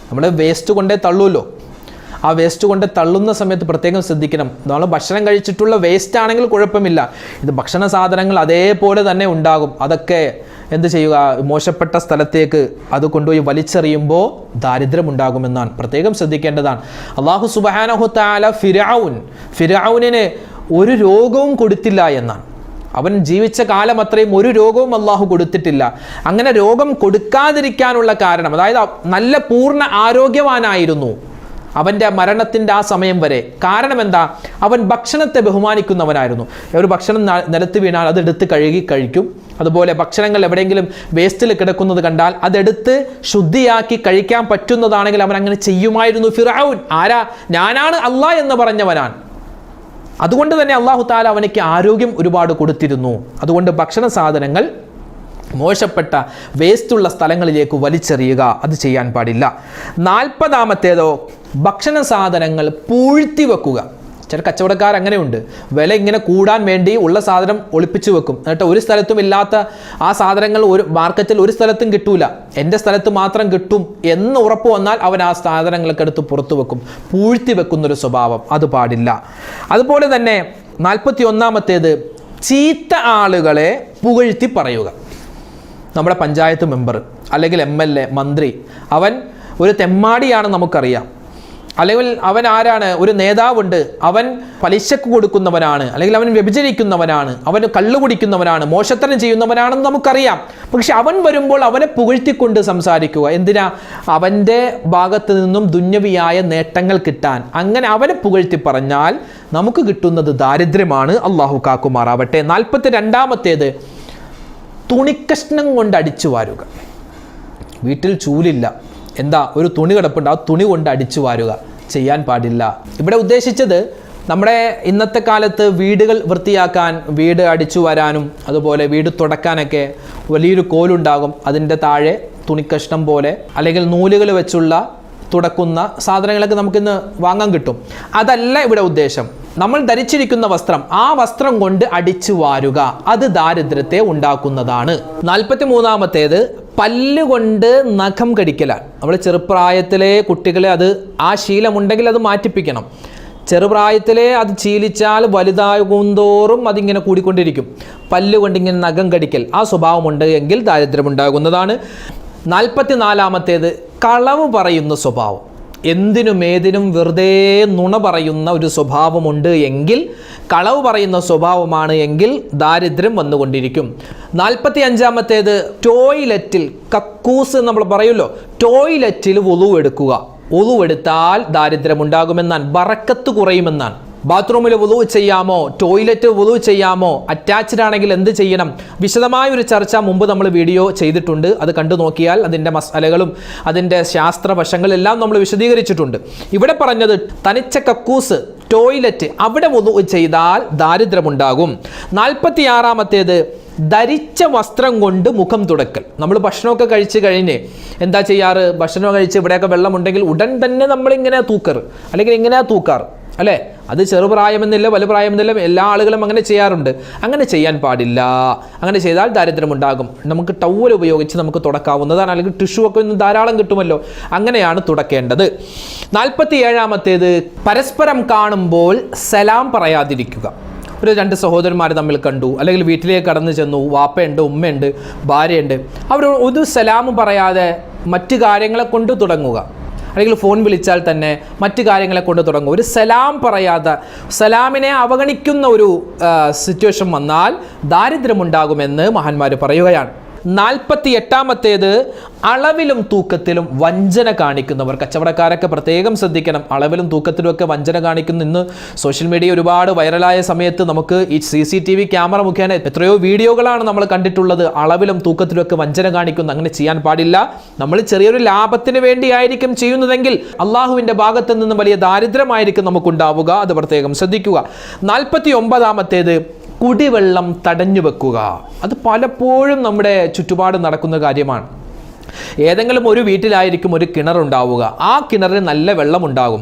നമ്മൾ വേസ്റ്റ് കൊണ്ടേ തള്ളുമല്ലോ, ആ വേസ്റ്റ് കൊണ്ട് തള്ളുന്ന സമയത്ത് പ്രത്യേകം ശ്രദ്ധിക്കണം. നമ്മൾ ഭക്ഷണം കഴിച്ചിട്ടുള്ള വേസ്റ്റ് ആണെങ്കിൽ കുഴപ്പമില്ല, ഇത് ഭക്ഷണ സാധനങ്ങൾ അതേപോലെ തന്നെ ഉണ്ടാകും, അതൊക്കെ എന്ത് ചെയ്യുക, മോശപ്പെട്ട സ്ഥലത്തേക്ക് അത് കൊണ്ടുപോയി വലിച്ചെറിയുമ്പോൾ ദാരിദ്ര്യമുണ്ടാകുമെന്നാണ്, പ്രത്യേകം ശ്രദ്ധിക്കേണ്ടതാണ്. അല്ലാഹു സുബ്ഹാനഹു തആല ഫിർഔനിന് ഒരു രോഗവും കൊടുത്തില്ല എന്നാണ്. അവൻ ജീവിച്ച കാലം അത്രയും ഒരു രോഗവും അള്ളാഹു കൊടുത്തിട്ടില്ല. അങ്ങനെ രോഗം കൊടുക്കാതിരിക്കാനുള്ള കാരണം, അതായത് നല്ല പൂർണ്ണ ആരോഗ്യവാനായിരുന്നു അവൻ്റെ മരണത്തിൻ്റെ ആ സമയം വരെ. കാരണം എന്താ, അവൻ ഭക്ഷണത്തെ ബഹുമാനിക്കുന്നവനായിരുന്നു. ഒരു ഭക്ഷണം നിലത്ത് വീണാൽ അതെടുത്ത് കഴുകി കഴിക്കും. അതുപോലെ ഭക്ഷണങ്ങൾ എവിടെയെങ്കിലും വേസ്റ്റിൽ കിടക്കുന്നത് കണ്ടാൽ അതെടുത്ത് ശുദ്ധിയാക്കി കഴിക്കാൻ പറ്റുന്നതാണെങ്കിൽ അവൻ അങ്ങനെ ചെയ്യുമായിരുന്നു. ഫിർഔൻ ആരാ, ഞാനാണ് അള്ളാഹ് എന്ന് പറഞ്ഞവനാണ്. അതുകൊണ്ട് തന്നെ അള്ളാഹു തആല അവനിക്ക് ആരോഗ്യം ഒരുപാട് കൊടുത്തിരുന്നു. അതുകൊണ്ട് ഭക്ഷണ സാധനങ്ങൾ മോശപ്പെട്ട വേസ്റ്റുള്ള സ്ഥലങ്ങളിലേക്ക് വലിച്ചെറിയുക, അത് ചെയ്യാൻ പാടില്ല. 40-ാമത്തേതോ ഭക്ഷണ സാധനങ്ങൾ പൂഴ്ത്തി വെക്കുക. ചില കച്ചവടക്കാർ അങ്ങനെയുണ്ട്, വില ഇങ്ങനെ കൂടാൻ വേണ്ടി ഉള്ള സാധനം ഒളിപ്പിച്ചു വെക്കും. എന്നിട്ട് ഒരു സ്ഥലത്തും ഇല്ലാത്ത ആ സാധനങ്ങൾ ഒരു മാർക്കറ്റിൽ ഒരു സ്ഥലത്തും കിട്ടൂല, എൻ്റെ സ്ഥലത്ത് മാത്രം കിട്ടും എന്ന് ഉറപ്പ് വന്നാൽ അവൻ ആ സാധനങ്ങളൊക്കെ എടുത്ത് പുറത്തു വെക്കും. പൂഴ്ത്തി വെക്കുന്നൊരു സ്വഭാവം, അത് പാടില്ല. അതുപോലെ തന്നെ 41-ാമത്തേത് ചീത്ത ആളുകളെ പുകഴ്ത്തി പറയുക. നമ്മുടെ പഞ്ചായത്ത് മെമ്പർ അല്ലെങ്കിൽ MLA, മന്ത്രി, അവൻ ഒരു തെമ്മാടിയാണ് നമുക്കറിയാം, അല്ലെങ്കിൽ അവൻ ആരാണ്, ഒരു നേതാവുണ്ട്, അവൻ പലിശക്ക് കൊടുക്കുന്നവനാണ്, അല്ലെങ്കിൽ അവൻ വ്യഭിചരിക്കുന്നവനാണ്, അവന് കള്ളു കുടിക്കുന്നവനാണ്, മോശത്തരം ചെയ്യുന്നവനാണെന്ന് നമുക്കറിയാം. പക്ഷെ അവൻ വരുമ്പോൾ അവനെ പുകഴ്ത്തിക്കൊണ്ട് സംസാരിക്കുക. എന്തിനാ? അവൻ്റെ ഭാഗത്ത് നിന്നും ദുന്യവിയായ നേട്ടങ്ങൾ കിട്ടാൻ. അങ്ങനെ അവനെ പുകഴ്ത്തി പറഞ്ഞാൽ നമുക്ക് കിട്ടുന്നത് ദാരിദ്ര്യമാണ്. അള്ളാഹു കാക്കുമാറാവട്ടെ. 42-ാമത്തേത് തുണിക്കഷ്ണം കൊണ്ട് അടിച്ചു വാരുക. വീട്ടിൽ ചൂലില്ല, എന്താ, ഒരു തുണി കിടപ്പുണ്ട്, ആ തുണി കൊണ്ട് അടിച്ചു വാരുക, ചെയ്യാൻ പാടില്ല. ഇവിടെ ഉദ്ദേശിച്ചത് നമ്മുടെ ഇന്നത്തെ കാലത്ത് വീടുകൾ വൃത്തിയാക്കാൻ, വീട് അടിച്ചു വരാനും അതുപോലെ വീട് തുടക്കാനൊക്കെ വലിയൊരു കോലുണ്ടാകും, അതിൻ്റെ താഴെ തുണിക്കഷ്ണം പോലെ അല്ലെങ്കിൽ നൂലുകൾ വെച്ചുള്ള തുടക്കുന്ന സാധനങ്ങളൊക്കെ നമുക്കിന്ന് വാങ്ങാൻ കിട്ടും. അതല്ല ഇവിടെ ഉദ്ദേശം. നമ്മൾ ധരിച്ചിരിക്കുന്ന വസ്ത്രം, ആ വസ്ത്രം കൊണ്ട് അടിച്ചു വാരുക, അത് ദാരിദ്ര്യത്തെ ഉണ്ടാക്കുന്നതാണ്. 43-ാമത്തേത് പല്ലുകൊണ്ട് നഖം കടിക്കലാണ്. നമ്മൾ ചെറുപ്രായത്തിലെ കുട്ടികളെ ആ ശീലമുണ്ടെങ്കിൽ അത് മാറ്റിപ്പിക്കണം. ചെറുപ്രായത്തിലെ അത് ശീലിച്ചാൽ വലുതാകുന്തോറും അതിങ്ങനെ കൂടിക്കൊണ്ടിരിക്കും. പല്ലുകൊണ്ട് ഇങ്ങനെ നഖം കടിക്കൽ, ആ സ്വഭാവമുണ്ട് എങ്കിൽ ദാരിദ്ര്യമുണ്ടാകുന്നതാണ്. 44-ാമത്തേത് കളവ് പറയുന്ന സ്വഭാവം. എന്തിനും ഏതിനും വെറുതെ നുണ പറയുന്ന ഒരു സ്വഭാവമുണ്ട് എങ്കിൽ, കളവ് പറയുന്ന സ്വഭാവമാണ് എങ്കിൽ ദാരിദ്ര്യം വന്നുകൊണ്ടിരിക്കും. 45-ാമത്തേത് ടോയ്ലറ്റിൽ, കക്കൂസ് നമ്മൾ പറയുമല്ലോ, ടോയ്ലറ്റിൽ വുളു എടുക്കുക. വുളു എടുത്താൽ ദാരിദ്ര്യമുണ്ടാകുമെന്നാണ്, ബറക്കത്ത് കുറയുമെന്നാണ്. ബാത്റൂമിൽ വുളു ചെയ്യാമോ, ടോയ്ലറ്റ് വുളു ചെയ്യാമോ, അറ്റാച്ച്ഡ് ആണെങ്കിൽ എന്ത് ചെയ്യണം, വിശദമായ ഒരു ചർച്ച മുമ്പ് നമ്മൾ വീഡിയോ ചെയ്തിട്ടുണ്ട്. അത് കണ്ടു നോക്കിയാൽ അതിൻ്റെ മസാലകളും അതിൻ്റെ ശാസ്ത്രവശങ്ങളെല്ലാം നമ്മൾ വിശദീകരിച്ചിട്ടുണ്ട്. ഇവിടെ പറഞ്ഞത് തനിച്ച കക്കൂസ്, ടോയ്ലറ്റ്, അവിടെ വുളു ചെയ്താൽ ദാരിദ്ര്യമുണ്ടാകും. 46-ാമത്തേത് ധരിച്ച വസ്ത്രം കൊണ്ട് മുഖം തുടക്കൽ. നമ്മൾ ഭക്ഷണമൊക്കെ കഴിച്ച് കഴിഞ്ഞ് എന്താ ചെയ്യാറ്, ഭക്ഷണം കഴിച്ച് ഇവിടെയൊക്കെ വെള്ളമുണ്ടെങ്കിൽ ഉടൻ തന്നെ നമ്മളിങ്ങനെ തൂക്കാറ്, അല്ലെങ്കിൽ ഇങ്ങനെ തൂക്കാറ് അല്ലേ. അത് ചെറുപ്രായമെന്നില്ല വലുപ്രായമെന്നില്ല, എല്ലാ ആളുകളും അങ്ങനെ ചെയ്യാറുണ്ട്. അങ്ങനെ ചെയ്യാൻ പാടില്ല. അങ്ങനെ ചെയ്താൽ ദാരിദ്ര്യമുണ്ടാകും. നമുക്ക് ടവൽ ഉപയോഗിച്ച് നമുക്ക് തുടക്കാവുന്നതാണ്, അല്ലെങ്കിൽ ടിഷ്യൂ ഒക്കെ ഒന്ന് ധാരാളം കിട്ടുമല്ലോ, അങ്ങനെയാണ് തുടക്കേണ്ടത്. 47-ാമത്തേത് പരസ്പരം കാണുമ്പോൾ സലാം പറയാതിരിക്കുക. ഒരു 2 സഹോദരന്മാർ തമ്മിൽ കണ്ടു, അല്ലെങ്കിൽ വീട്ടിലേക്ക് കടന്നു ചെന്നു, വാപ്പയുണ്ട്, ഉമ്മയുണ്ട്, ഭാര്യയുണ്ട്, അവർ ഒരു സലാം പറയാതെ മറ്റു കാര്യങ്ങളെ കൊണ്ട് തുടങ്ങുക, അല്ലെങ്കിൽ ഫോൺ വിളിച്ചാൽ തന്നെ മറ്റു കാര്യങ്ങളെ കൊണ്ട് തുടങ്ങും. ഒരു സലാം പറയാതെ, സലാമിനെ അവഗണിക്കുന്ന ഒരു സിറ്റുവേഷൻ വന്നാൽ ദാരിദ്ര്യമുണ്ടാകുമെന്ന് മഹാന്മാർ പറയുകയാണ്. 48-ാമത്തേത് അളവിലും തൂക്കത്തിലും വഞ്ചന കാണിക്കുന്നവർ. കച്ചവടക്കാരൊക്കെ പ്രത്യേകം ശ്രദ്ധിക്കണം. അളവിലും തൂക്കത്തിലുമൊക്കെ വഞ്ചന കാണിക്കുന്നു. ഇന്ന് സോഷ്യൽ മീഡിയ ഒരുപാട് വൈറലായ സമയത്ത് നമുക്ക് ഈ CCTV ക്യാമറ മുഖേന എത്രയോ വീഡിയോകളാണ് നമ്മൾ കണ്ടിട്ടുള്ളത്. അളവിലും തൂക്കത്തിലുമൊക്കെ വഞ്ചന കാണിക്കുന്നു. അങ്ങനെ ചെയ്യാൻ പാടില്ല. നമ്മൾ ചെറിയൊരു ലാഭത്തിന് വേണ്ടിയായിരിക്കും ചെയ്യുന്നതെങ്കിൽ അള്ളാഹുവിൻ്റെ ഭാഗത്ത് നിന്ന് വലിയ ദാരിദ്ര്യമായിരിക്കും നമുക്കുണ്ടാവുക. അത് പ്രത്യേകം ശ്രദ്ധിക്കുക. 49-ാമത്തേത് കുടിവെള്ളം തടഞ്ഞു വെക്കുക. അത് പലപ്പോഴും നമ്മുടെ ചുറ്റുപാട് നടക്കുന്ന കാര്യമാണ്. ഏതെങ്കിലും ഒരു വീട്ടിലായിരിക്കും ഒരു കിണറുണ്ടാവുക. ആ കിണറിൽ നല്ല വെള്ളമുണ്ടാകും.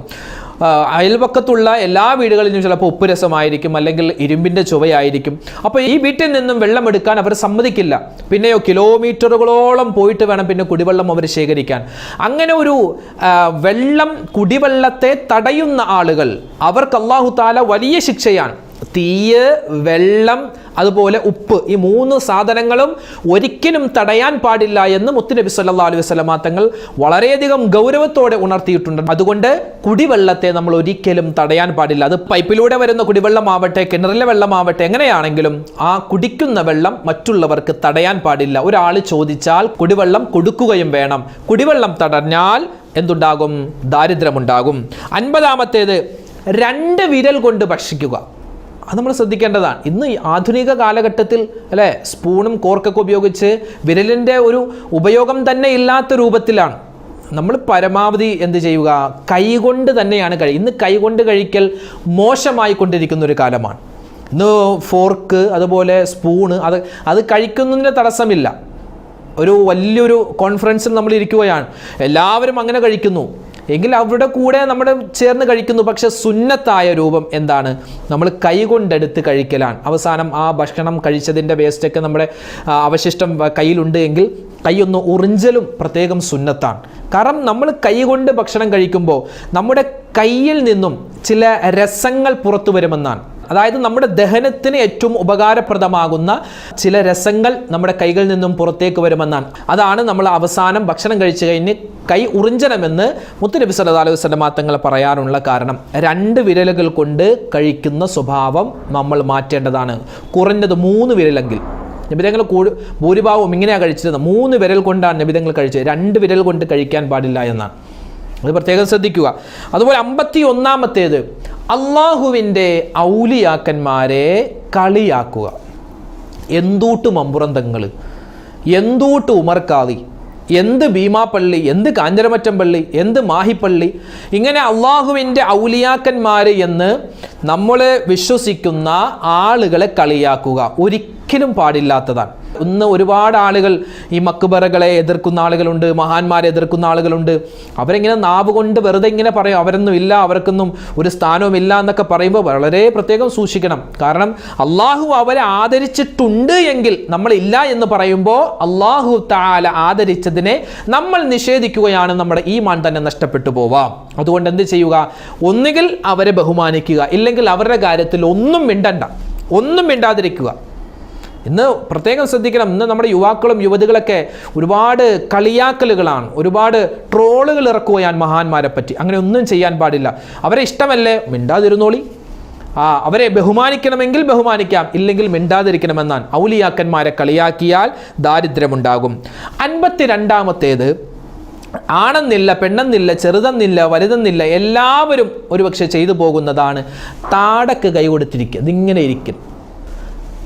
അയൽപക്കത്തുള്ള എല്ലാ വീടുകളിലും ചിലപ്പോൾ ഉപ്പ് രസമായിരിക്കും, അല്ലെങ്കിൽ ഇരുമ്പിൻ്റെ ചുവയായിരിക്കും. അപ്പോൾ ഈ വീട്ടിൽ നിന്നും വെള്ളം എടുക്കാൻ അവർ സമ്മതിക്കില്ല. പിന്നെയോ കിലോമീറ്ററുകളോളം പോയിട്ട് വേണം പിന്നെ കുടിവെള്ളം അവർ ശേഖരിക്കാൻ. അങ്ങനെ ഒരു കുടിവെള്ളത്തെ തടയുന്ന ആളുകൾ, അവർക്ക് അല്ലാഹു തആല വലിയ ശിക്ഷയാണ്. തീയ്, വെള്ളം, അതുപോലെ ഉപ്പ്, ഈ 3 സാധനങ്ങളും ഒരിക്കലും തടയാൻ പാടില്ല എന്ന് മുത്തുനബി സല്ലല്ലാഹു അലൈഹി വസല്ലമ തങ്ങൾ വളരെയധികം ഗൗരവത്തോടെ ഉണർത്തിയിട്ടുണ്ട്. അതുകൊണ്ട് കുടിവെള്ളത്തെ നമ്മൾ ഒരിക്കലും തടയാൻ പാടില്ല. അത് പൈപ്പിലൂടെ വരുന്ന കുടിവെള്ളമാവട്ടെ, കിണറിലെ വെള്ളമാവട്ടെ, എങ്ങനെയാണെങ്കിലും ആ കുടിക്കുന്ന വെള്ളം മറ്റുള്ളവർക്ക് തടയാൻ പാടില്ല. ഒരാൾ ചോദിച്ചാൽ കുടിവെള്ളം കൊടുക്കുകയും വേണം. കുടിവെള്ളം തടഞ്ഞാൽ എന്തുണ്ടാകും? ദാരിദ്ര്യമുണ്ടാകും. 50-ാമത്തേത് 2 വിരൽ കൊണ്ട് ഭക്ഷിക്കുക. അത് നമ്മൾ ശ്രദ്ധിക്കേണ്ടതാണ്. ഇന്ന് ആധുനിക കാലഘട്ടത്തിൽ അല്ലേ, സ്പൂണും കോർക്കൊക്കെ ഉപയോഗിച്ച് വിരലിൻ്റെ ഒരു ഉപയോഗം തന്നെ ഇല്ലാത്ത രൂപത്തിലാണ്. നമ്മൾ പരമാവധി എന്ത് ചെയ്യുക? കൈകൊണ്ട് തന്നെയാണ് ഇന്ന് കൈകൊണ്ട് കഴിക്കൽ മോശമായി കൊണ്ടിരിക്കുന്ന ഒരു കാലമാണ്. ഇന്ന് ഫോർക്ക്, അതുപോലെ സ്പൂണ്, അത് കഴിക്കുന്നതിന് തടസ്സമില്ല. ഒരു വലിയൊരു കോൺഫറൻസിൽ നമ്മൾ ഇരിക്കുകയാണ്, എല്ലാവരും അങ്ങനെ കഴിക്കുന്നു എങ്കിൽ അവരുടെ കൂടെ നമ്മൾ ചേർന്ന് കഴിക്കുന്നു. പക്ഷെ സുന്നത്തായ രൂപം എന്താണ്? നമ്മൾ കൈ കൊണ്ടെടുത്ത് കഴിക്കലാണ്. അവസാനം ആ ഭക്ഷണം കഴിച്ചതിൻ്റെ വേസ്റ്റൊക്കെ നമ്മുടെ അവശിഷ്ടം കയ്യിലുണ്ട് എങ്കിൽ കൈയൊന്ന് ഉറിഞ്ചലും പ്രത്യേകം സുന്നത്താണ്. കാരണം നമ്മൾ കൈ കൊണ്ട് ഭക്ഷണം കഴിക്കുമ്പോൾ നമ്മുടെ കയ്യിൽ നിന്നും ചില രസങ്ങൾ പുറത്തു വരുമെന്നാണ്. അതായത് നമ്മുടെ ദഹനത്തിന് ഏറ്റവും ഉപകാരപ്രദമാകുന്ന ചില രസങ്ങൾ നമ്മുടെ കൈകളിൽ നിന്നും പുറത്തേക്ക് വരുമെന്നാണ്. അതാണ് നമ്മൾ അവസാനം ഭക്ഷണം കഴിച്ചു കഴിഞ്ഞ് കൈ ഉറിഞ്ചണമെന്ന് മുത്തുനബി സല്ലല്ലാഹു അലൈഹി വസല്ലം തങ്ങൾ പറയാനുള്ള കാരണം 2 വിരലുകൾ കൊണ്ട് കഴിക്കുന്ന സ്വഭാവം നമ്മൾ മാറ്റേണ്ടതാണ്. കുറഞ്ഞത് 3 വിരലെങ്കിൽ. നബിതങ്ങൾ ഭൂരിഭാഗവും ഇങ്ങനെയാണ് കഴിച്ചിരുന്നത്. 3 വിരൽ കൊണ്ടാണ് നബിതങ്ങൾ കഴിച്ചത്. 2 വിരൽ കൊണ്ട് കഴിക്കാൻ പാടില്ല എന്നാണ്. അത് പ്രത്യേകം ശ്രദ്ധിക്കുക. അതുപോലെ 51-ാമത്തേത് അള്ളാഹുവിൻ്റെ ഔലിയാക്കന്മാരെ കളിയാക്കുക. എന്തൂട്ട് മമ്പുറന്തങ്ങൾ, എന്തൂട്ട് ഉമർക്കാദി, എന്ത് ഭീമാപ്പള്ളി, എന്ത് കാഞ്ഞിരമറ്റം പള്ളി, എന്ത് മാഹിപ്പള്ളി, ഇങ്ങനെ അള്ളാഹുവിൻ്റെ ഔലിയാക്കന്മാർ എന്ന് നമ്മൾ വിശ്വസിക്കുന്ന ആളുകളെ കളിയാക്കുക ഒരിക്കലും പാടില്ലാത്തതാണ്. ഇന്ന് ഒരുപാട് ആളുകൾ ഈ മക്ബറകളെ എതിർക്കുന്ന ആളുകളുണ്ട്, മഹാന്മാരെ എതിർക്കുന്ന ആളുകളുണ്ട്. അവരെങ്ങനെ നാവ് കൊണ്ട് വെറുതെ ഇങ്ങനെ പറയും, അവരൊന്നും ഇല്ല, അവർക്കൊന്നും ഒരു സ്ഥാനവും ഇല്ല എന്നൊക്കെ പറയുമ്പോൾ വളരെ പ്രത്യേകം സൂക്ഷിക്കണം. കാരണം അള്ളാഹു അവരെ ആദരിച്ചിട്ടുണ്ട് എങ്കിൽ നമ്മളില്ല എന്ന് പറയുമ്പോൾ അള്ളാഹു തആല ആദരിച്ചതിനെ നമ്മൾ നിഷേധിക്കുകയാണ്, നമ്മുടെ ഈമാൻ തന്നെ നഷ്ടപ്പെട്ടു പോവാം. അതുകൊണ്ട് എന്ത് ചെയ്യുക? ഒന്നുകിൽ അവരെ ബഹുമാനിക്കുക, ഇല്ലെങ്കിൽ അവരുടെ കാര്യത്തിൽ ഒന്നും മിണ്ടാതിരിക്കുക. ഇന്ന് പ്രത്യേകം ശ്രദ്ധിക്കണം. ഇന്ന് നമ്മുടെ യുവാക്കളും യുവതികളൊക്കെ ഒരുപാട് കളിയാക്കലുകളാണ്, ഒരുപാട് ട്രോളുകൾ ഇറക്കുകയാണ് മഹാന്മാരെ പറ്റി. അങ്ങനെ ഒന്നും ചെയ്യാൻ പാടില്ല. അവരെ ഇഷ്ടമല്ലേ, മിണ്ടാതിരുന്നോളി. അവരെ ബഹുമാനിക്കണമെങ്കിൽ ബഹുമാനിക്കാം, ഇല്ലെങ്കിൽ മിണ്ടാതിരിക്കണമെന്നാണ്. ഔലിയാക്കന്മാരെ കളിയാക്കിയാൽ ദാരിദ്ര്യമുണ്ടാകും. 52-ാമത്തേത് ആണെന്നില്ല, പെണ്ണെന്നില്ല, ചെറുതെന്നില്ല, വലുതെന്നില്ല, എല്ലാവരും ഒരുപക്ഷെ ചെയ്തു പോകുന്നതാണ് താടക്ക് കൈ കൊടുത്തിരിക്കുക. ഇതിങ്ങനെ ഇരിക്കും.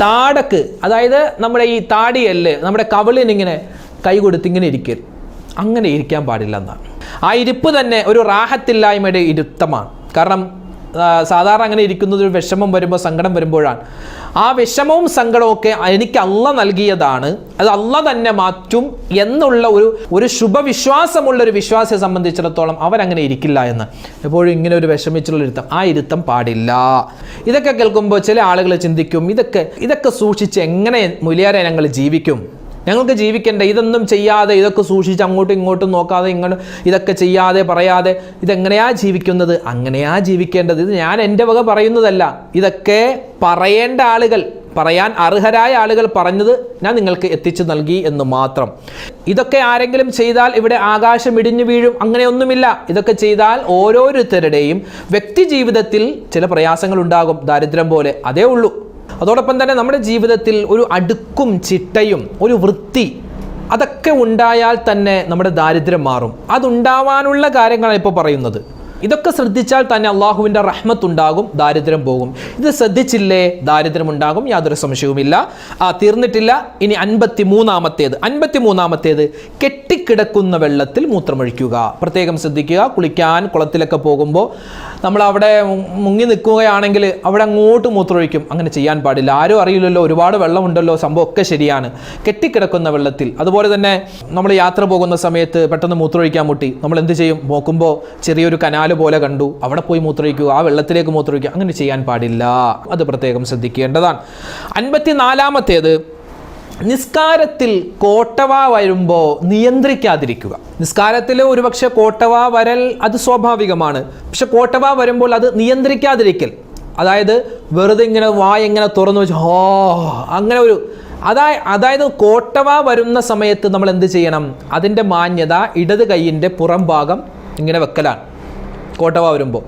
താടക്ക്, അതായത് നമ്മുടെ ഈ താടിയല്ലേ, നമ്മുടെ കവിളിനിങ്ങനെ കൈ കൊടുത്തിങ്ങനെ ഇരിക്കരുത്. അങ്ങനെ ഇരിക്കാൻ പാടില്ല എന്നാണ്. ആ ഇരിപ്പ് തന്നെ ഒരു റാഹത്തില്ലായ്മയുടെ ഇരുത്തമാണ്. കാരണം സാധാരണ അങ്ങനെ ഇരിക്കുന്നത് ഒരു വിഷമം വരുമ്പോൾ, സങ്കടം വരുമ്പോഴാണ്. ആ വിഷമവും സങ്കടവും ഒക്കെ എനിക്ക് അള്ളാഹ് നൽകിയതാണ്, അത് അള്ളാഹ് തന്നെ മാറ്റും എന്നുള്ള ഒരു ശുഭവിശ്വാസമുള്ള ഒരു വിശ്വാസിയെ സംബന്ധിച്ചിടത്തോളം അവരങ്ങനെ ഇരിക്കില്ല എന്ന്. എപ്പോഴും ഇങ്ങനെ ഒരു വിഷമിച്ചുള്ള ഇരുത്തം, ആ ഇരുത്തം പാടില്ല. ഇതൊക്കെ കേൾക്കുമ്പോൾ ചില ആളുകൾ ചിന്തിക്കും, ഇതൊക്കെ സൂക്ഷിച്ച് എങ്ങനെ മുലിയാരെ ഞങ്ങൾ ജീവിക്കും? ഞങ്ങൾക്ക് ജീവിക്കണ്ടേ? ഇതൊന്നും ചെയ്യാതെ, ഇതൊക്കെ സൂക്ഷിച്ച് അങ്ങോട്ടും ഇങ്ങോട്ടും നോക്കാതെ, ഇതൊക്കെ ചെയ്യാതെ പറയാതെ ഇതെങ്ങനെയാ ജീവിക്കുന്നത്? അങ്ങനെയാ ജീവിക്കേണ്ടത്. ഇത് ഞാൻ എൻ്റെ വക പറയുന്നതല്ല. ഇതൊക്കെ പറയേണ്ട ആളുകൾ, പറയാൻ അർഹരായ ആളുകൾ പറഞ്ഞത് ഞാൻ നിങ്ങൾക്ക് എത്തിച്ചു നൽകി എന്ന് മാത്രം. ഇതൊക്കെ ആരെങ്കിലും ചെയ്താൽ ഇവിടെ ആകാശം ഇടിഞ്ഞു വീഴും, അങ്ങനെയൊന്നുമില്ല. ഇതൊക്കെ ചെയ്താൽ ഓരോരുത്തരുടെയും വ്യക്തി ജീവിതത്തിൽ ചില പ്രയാസങ്ങൾ ഉണ്ടാകും, ദാരിദ്ര്യം പോലെ, അതേ ഉള്ളൂ. അതോടൊപ്പം തന്നെ നമ്മുടെ ജീവിതത്തിൽ ഒരു അടുക്കും ചിട്ടയും ഒരു വൃത്തി അതൊക്കെ ഉണ്ടായാൽ തന്നെ നമ്മുടെ ദാരിദ്ര്യം മാറും. അതുണ്ടാവാനുള്ള കാര്യങ്ങളാണ് ഇപ്പോൾ പറയുന്നത്. ഇതൊക്കെ ശ്രദ്ധിച്ചാൽ തന്നെ അള്ളാഹുവിൻ്റെ റഹ്മത്തുണ്ടാകും, ദാരിദ്ര്യം പോകും. ഇത് ശ്രദ്ധിച്ചില്ലേ ദാരിദ്ര്യം ഉണ്ടാകും, യാതൊരു സംശയവുമില്ല. തീർന്നിട്ടില്ല. ഇനി 53-ാമത്തേത് കെട്ടിക്കിടക്കുന്ന വെള്ളത്തിൽ മൂത്രമൊഴിക്കുക. പ്രത്യേകം ശ്രദ്ധിക്കുക. കുളിക്കാൻ കുളത്തിലൊക്കെ പോകുമ്പോൾ നമ്മൾ അവിടെ മുങ്ങി നിൽക്കുകയാണെങ്കിൽ അവിടെ അങ്ങോട്ട് മൂത്രമൊഴിക്കും. അങ്ങനെ ചെയ്യാൻ പാടില്ല. ആരും അറിയില്ലല്ലോ, ഒരുപാട് വെള്ളമുണ്ടല്ലോ, സംഭവമൊക്കെ ശരിയാണ്. കെട്ടിക്കിടക്കുന്ന വെള്ളത്തിൽ. അതുപോലെ തന്നെ നമ്മൾ യാത്ര പോകുന്ന സമയത്ത് പെട്ടെന്ന് മൂത്രമൊഴിക്കാൻ മുട്ടി, നമ്മൾ എന്ത് ചെയ്യും? നോക്കുമ്പോൾ ചെറിയൊരു കനാൽ പോലെ കണ്ടു, അവിടെ പോയി മൂത്രമൊഴിക്കുക, ആ വെള്ളത്തിലേക്ക് മൂത്രമൊഴിക്കുക. അങ്ങനെ ചെയ്യാൻ പാടില്ല. അത് പ്രത്യേകം ശ്രദ്ധിക്കേണ്ടതാണ്. 54-ാമത്തേത് നിസ്കാരത്തിൽ കോട്ടവ വരുമ്പോൾ നിയന്ത്രിക്കാതിരിക്കുക. നിസ്കാരത്തിൽ ഒരുപക്ഷെ കോട്ടവ വരൽ അത് സ്വാഭാവികമാണ്. പക്ഷെ കോട്ടവ വരുമ്പോൾ അത് നിയന്ത്രിക്കാതിരിക്കൽ, അതായത് വെറുതെ ഇങ്ങനെ എങ്ങനെ തുറന്നു വെച്ച് അങ്ങനെ ഒരു അതായത് കോട്ടവ വരുന്ന സമയത്ത് നമ്മൾ എന്ത് ചെയ്യണം? അതിൻ്റെ മാന്യത ഇടത് കൈയിൻ്റെ പുറം ഭാഗം ഇങ്ങനെ വെക്കലാണ് കോട്ടവ വരുമ്പോൾ.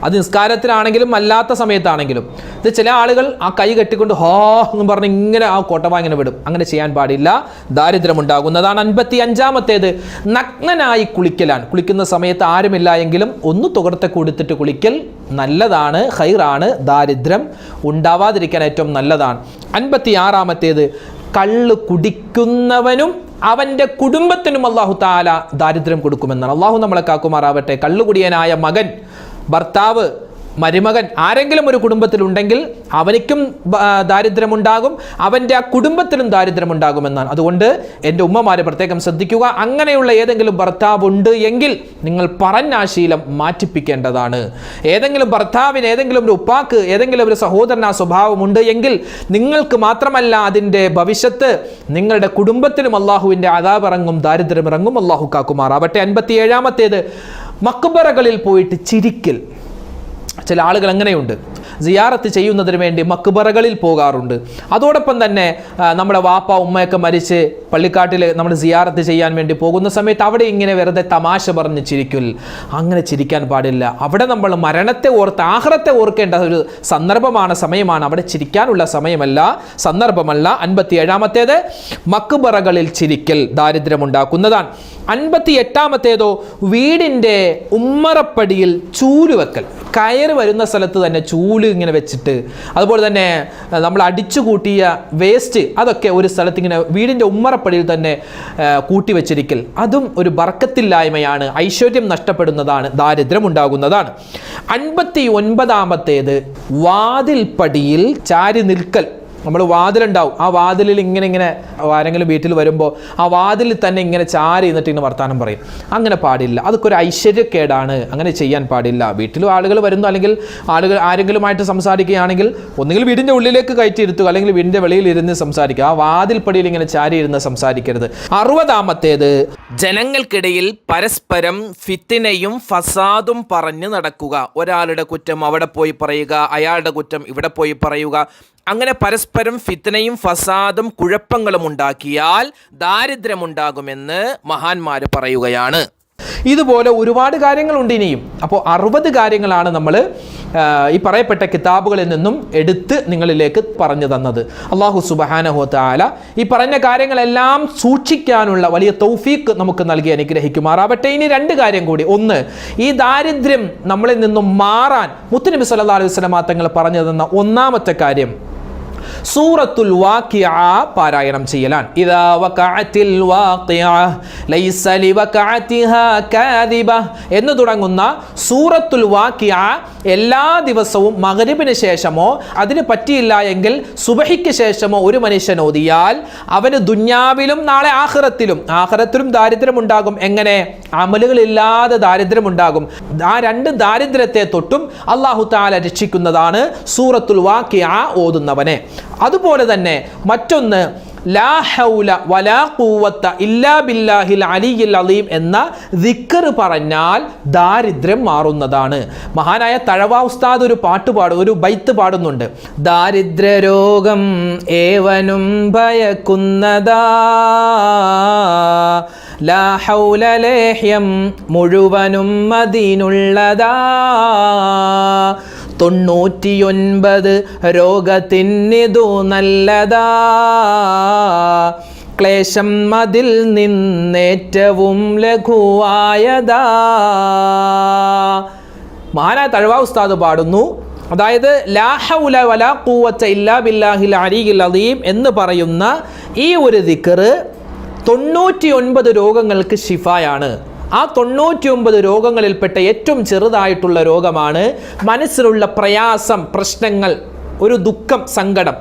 അത് നിസ്കാരത്തിലാണെങ്കിലും അല്ലാത്ത സമയത്താണെങ്കിലും. ഇത് ചില ആളുകൾ ആ കൈ കെട്ടിക്കൊണ്ട് എന്ന് പറഞ്ഞ് ഇങ്ങനെ ആ കോട്ടവ ഇങ്ങനെ വിടും. അങ്ങനെ ചെയ്യാൻ പാടില്ല, ദാരിദ്ര്യമുണ്ടാകുന്നതാണ്. 55-ാമത്തേത് നഗ്നനായി കുളിക്കലാണ്. കുളിക്കുന്ന സമയത്ത് ആരുമില്ല എങ്കിലും ഒന്ന് തുകർത്തെ കൊടുത്തിട്ട് കുളിക്കൽ നല്ലതാണ്, ഖൈറാണ്. ദാരിദ്ര്യം ഉണ്ടാവാതിരിക്കാൻ ഏറ്റവും നല്ലതാണ്. 56-ാമത്തേത് കള്ള് കുടിക്കുന്നവനും അവൻ്റെ കുടുംബത്തിനും അല്ലാഹു തആല ദാരിദ്ര്യം കൊടുക്കുമെന്നാണ്. അള്ളാഹു നമ്മളെ കാക്കുമാറാവട്ടെ. കള്ളുകുടിയനായ മകൻ, ഭർത്താവ് മരുമകൻ ആരെങ്കിലും ഒരു കുടുംബത്തിലുണ്ടെങ്കിൽ അവനിക്കും ദാരിദ്ര്യമുണ്ടാകും, അവൻ്റെ ആ കുടുംബത്തിലും ദാരിദ്ര്യമുണ്ടാകുമെന്നാണ്. അതുകൊണ്ട് എൻ്റെ ഉമ്മമാരെ പ്രത്യേകം ശ്രദ്ധിക്കുക. അങ്ങനെയുള്ള ഏതെങ്കിലും ഭർത്താവ് ഉണ്ട് എങ്കിൽ നിങ്ങൾ പറഞ്ഞ ആ ശീലം മാറ്റിപ്പിക്കേണ്ടതാണ്. ഏതെങ്കിലും ഭർത്താവിന്, ഏതെങ്കിലും ഒരു ഉപ്പാക്ക്, ഏതെങ്കിലും ഒരു സഹോദരൻ ആ സ്വഭാവമുണ്ട് എങ്കിൽ നിങ്ങൾക്ക് മാത്രമല്ല അതിൻ്റെ ഭവിഷ്യത്ത്, നിങ്ങളുടെ കുടുംബത്തിലും അള്ളാഹുവിൻ്റെ അദാബ് ഇറങ്ങും, ദാരിദ്ര്യം ഇറങ്ങും. അള്ളാഹു കാക്കുമാറാവട്ടെ. 57-ാമത്തേത് മക്ബറകളിൽ പോയിട്ട് ചിരിക്കൽ. ചില ആളുകൾ അങ്ങനെയുണ്ട്, സിയാറത്ത് ചെയ്യുന്നതിന് വേണ്ടി മക്ബറകളിൽ പോകാറുണ്ട്. അതോടൊപ്പം തന്നെ നമ്മുടെ വാപ്പ ഉമ്മയൊക്കെ മരിച്ച് പള്ളിക്കാട്ടിൽ നമ്മൾ സിയാറത്ത് ചെയ്യാൻ വേണ്ടി പോകുന്ന സമയത്ത് അവിടെ ഇങ്ങനെ വെറുതെ തമാശ പറഞ്ഞ് ചിരിക്കൽ. അങ്ങനെ ചിരിക്കാൻ പാടില്ല. അവിടെ നമ്മൾ മരണത്തെ ഓർത്ത് ആഖിറത്തെ ഓർക്കേണ്ട ഒരു സന്ദർഭമാണ്, സമയമാണ്. അവിടെ ചിരിക്കാനുള്ള സമയമല്ല, സന്ദർഭമല്ല. 57-ാമത്തേത് മക്ബറകളിൽ ചിരിക്കൽ ദാരിദ്ര്യമുണ്ടാക്കുന്നതാണ്. 58-ാമത്തേതോ വീടിൻ്റെ ഉമ്മറപ്പടിയിൽ ചൂല് വെക്കൽ. കയറി വരുന്ന സ്ഥലത്ത് തന്നെ ചൂല് ഇങ്ങനെ വെച്ചിട്ട്, അതുപോലെ തന്നെ നമ്മൾ അടിച്ചു കൂട്ടിയ വേസ്റ്റ് അതൊക്കെ ഒരു സ്ഥലത്ത് ഇങ്ങനെ വീടിൻ്റെ ഉമ്മറപ്പടിയിൽ തന്നെ കൂട്ടി വെച്ചിരിക്കൽ. അതും ഒരു ബർക്കത്തില്ലായ്മയാണ്, ഐശ്വര്യം നഷ്ടപ്പെടുന്നതാണ്, ദാരിദ്ര്യം ഉണ്ടാകുന്നതാണ്. 59-ാമത്തേത് വാതിൽപ്പടിയിൽ ചാരി നിൽക്കൽ. നമ്മൾ വാതിലുണ്ടാവും, ആ വാതിലിൽ ഇങ്ങനെ ആരെങ്കിലും വീട്ടിൽ വരുമ്പോൾ ആ വാതിലിൽ തന്നെ ഇങ്ങനെ ചാരി എന്നിട്ട് ഇങ്ങനെ വർത്താനം പറയും. അങ്ങനെ പാടില്ല, അതൊക്കെ ഒരു ഐശ്വര്യക്കേടാണ്. അങ്ങനെ ചെയ്യാൻ പാടില്ല. വീട്ടിലും ആളുകൾ വരുന്നു, അല്ലെങ്കിൽ ആളുകൾ ആരെങ്കിലുമായിട്ട് സംസാരിക്കുകയാണെങ്കിൽ ഒന്നുകിൽ വീടിൻ്റെ ഉള്ളിലേക്ക് കയറ്റിയിരുത്തുക, അല്ലെങ്കിൽ വീടിൻ്റെ വെളിയിൽ ഇരുന്ന് സംസാരിക്കുക. ആ വാതിൽപ്പടിയിൽ ഇങ്ങനെ ചാരി ഇരുന്ന് സംസാരിക്കരുത്. 60-ാമത്തേത് ജനങ്ങൾക്കിടയിൽ പരസ്പരം ഫിത്തിനയും ഫസാദും പറഞ്ഞു നടക്കുക. ഒരാളുടെ കുറ്റം അവിടെ പോയി പറയുക, അയാളുടെ കുറ്റം ഇവിടെ പോയി പറയുക. അങ്ങനെ പരസ്പരം ഫിത്നയും ഫസാദും കുഴപ്പങ്ങളും ഉണ്ടാക്കിയാൽ ദാരിദ്ര്യമുണ്ടാകുമെന്ന് മഹാന്മാർ പറയുകയാണ്. ഇതുപോലെ ഒരുപാട് കാര്യങ്ങളുണ്ട് ഇനിയും. അപ്പോൾ 60 കാര്യങ്ങളാണ് നമ്മൾ ഈ പറയപ്പെട്ട കിതാബുകളിൽ നിന്നും എടുത്ത് നിങ്ങളിലേക്ക് പറഞ്ഞു തന്നത്. അല്ലാഹു സുബ്ഹാനഹു വ തആല ഈ പറഞ്ഞ കാര്യങ്ങളെല്ലാം സൂക്ഷിക്കാനുള്ള വലിയ തൗഫീഖ് നമുക്ക് നൽകി അനുഗ്രഹിക്കുമാറാവട്ടെ. ഇനി 2 കാര്യം കൂടി. ഒന്ന്, ഈ ദാരിദ്ര്യം നമ്മളിൽ നിന്നും മാറാൻ മുത്തുനബി സല്ലല്ലാഹു അലൈഹി വസല്ലം തങ്ങൾ പറഞ്ഞു തന്ന ഒന്നാമത്തെ കാര്യം സൂറത്തുൽ വാഖിഅ പാരായണം ചെയ്യലാണ്. ഇദാ വഖഅത്തിൽ വാഖിഅ ലൈസ ലിവഖഅതിഹാ കാദിബ എന്ന് തുടങ്ങുന്ന സൂറത്തുൽ വാഖിഅ എല്ലാ ദിവസവും മഗ്രിബിന് ശേഷമോ അതിന് പറ്റിയില്ല എങ്കിൽ സുബഹിക്ക് ശേഷമോ ഒരു മനുഷ്യൻ ഓതിയാൽ അവന് ദുന്യാവിലും നാളെ ആഖിറത്തിലും ദാരിദ്ര്യമുണ്ടാകും. എങ്ങനെ? അമലുകളില്ലാതെ ദാരിദ്ര്യമുണ്ടാകും. ആ 2 ദാരിദ്ര്യത്തെ തൊട്ടും അല്ലാഹു തആല രക്ഷിക്കുന്നതാണ് സൂറത്തുൽ വാഖിഅ ഓതുന്നവനെ. അതുപോലെ തന്നെ മറ്റൊന്ന് ലാ ഹൗല വലാ ഖുവത ഇല്ലാ ബില്ലാഹിൽ അലിയിൽ അലീം എന്ന ദിക്ർ പറഞ്ഞാൽ ദാരിദ്ര്യം മാറുന്നതാണ്. മഹാനായ തഴവ ഉസ്താദ് ഒരു ബൈത്ത് പാടുന്നുണ്ട്. ദാരിദ്ര്യ രോഗം ഏവനും ഭയക്കുന്നതാ, ലാ ഹൗല ലേഹ്യം മുഴുവനും അതിനുള്ളതാ, 99 രോഗത്തിനിതു നല്ലതാ, ക്ലേശം അതിൽ നിന്നേറ്റവും ലഘുവായതാ. മഹാനായ തഴവ ഉസ്താദ് പാടുന്നു, അതായത് ലാ ഹൗല വലാ ഖുവത ഇല്ലാ ബില്ലാഹിൽ അലിയിൽ അലീം എന്ന് പറയുന്ന ഈ ഒരു ദിക്ർ 99 രോഗങ്ങൾക്ക് ശിഫായാണ്. ആ 99 രോഗങ്ങളിൽപ്പെട്ട ഏറ്റവും ചെറുതായിട്ടുള്ള രോഗമാണ് മനസ്സിലുള്ള പ്രയാസം, പ്രശ്നങ്ങൾ, ഒരു ദുഃഖം, സങ്കടം.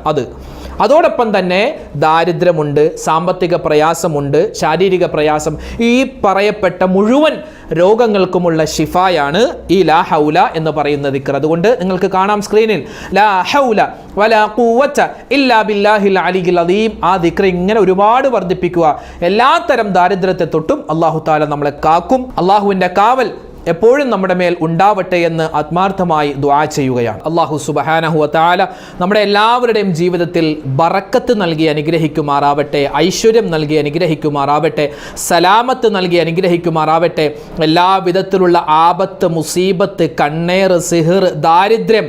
അതോടൊപ്പം തന്നെ ദാരിദ്ര്യമുണ്ട്, സാമ്പത്തിക പ്രയാസമുണ്ട്, ശാരീരിക പ്രയാസം. ഈ പറയപ്പെട്ട മുഴുവൻ രോഗങ്ങൾക്കുമുള്ള ഷിഫായാണ് ഈ ലാ ഹൗല എന്ന് പറയുന്ന ദിക്ർ. അതുകൊണ്ട് നിങ്ങൾക്ക് കാണാം സ്ക്രീനിൽ ലാ ഹൗല വലാ ഖുവത ഇല്ലാ ബില്ലാഹിൽ അലിയിൽ അലീം. ആ ദിക്ർ ഇങ്ങനെ ഒരുപാട് വർദ്ധിപ്പിക്കുക. എല്ലാത്തരം ദാരിദ്ര്യത്തെ തൊട്ടും അല്ലാഹു തആല നമ്മളെ കാക്കും. അല്ലാഹുവിൻ്റെ കാവൽ എപ്പോഴും നമ്മുടെ മേൽ ഉണ്ടാവട്ടെ എന്ന് ആത്മാർത്ഥമായി ദുആ ചെയ്യുകയാണ്. അല്ലാഹു സുബ്ഹാനഹു വ തആല നമ്മുടെ എല്ലാവരുടെയും ജീവിതത്തിൽ ബറക്കത്ത് നൽകി അനുഗ്രഹിക്കുമാറാവട്ടെ, ഐശ്വര്യം നൽകി അനുഗ്രഹിക്കുമാറാവട്ടെ, സലാമത്ത് നൽകി അനുഗ്രഹിക്കുമാറാവട്ടെ. എല്ലാ വിധത്തിലുള്ള ആപത്ത്, മുസീബത്ത്, കണ്ണേറ്, സിഹർ, ദാരിദ്ര്യം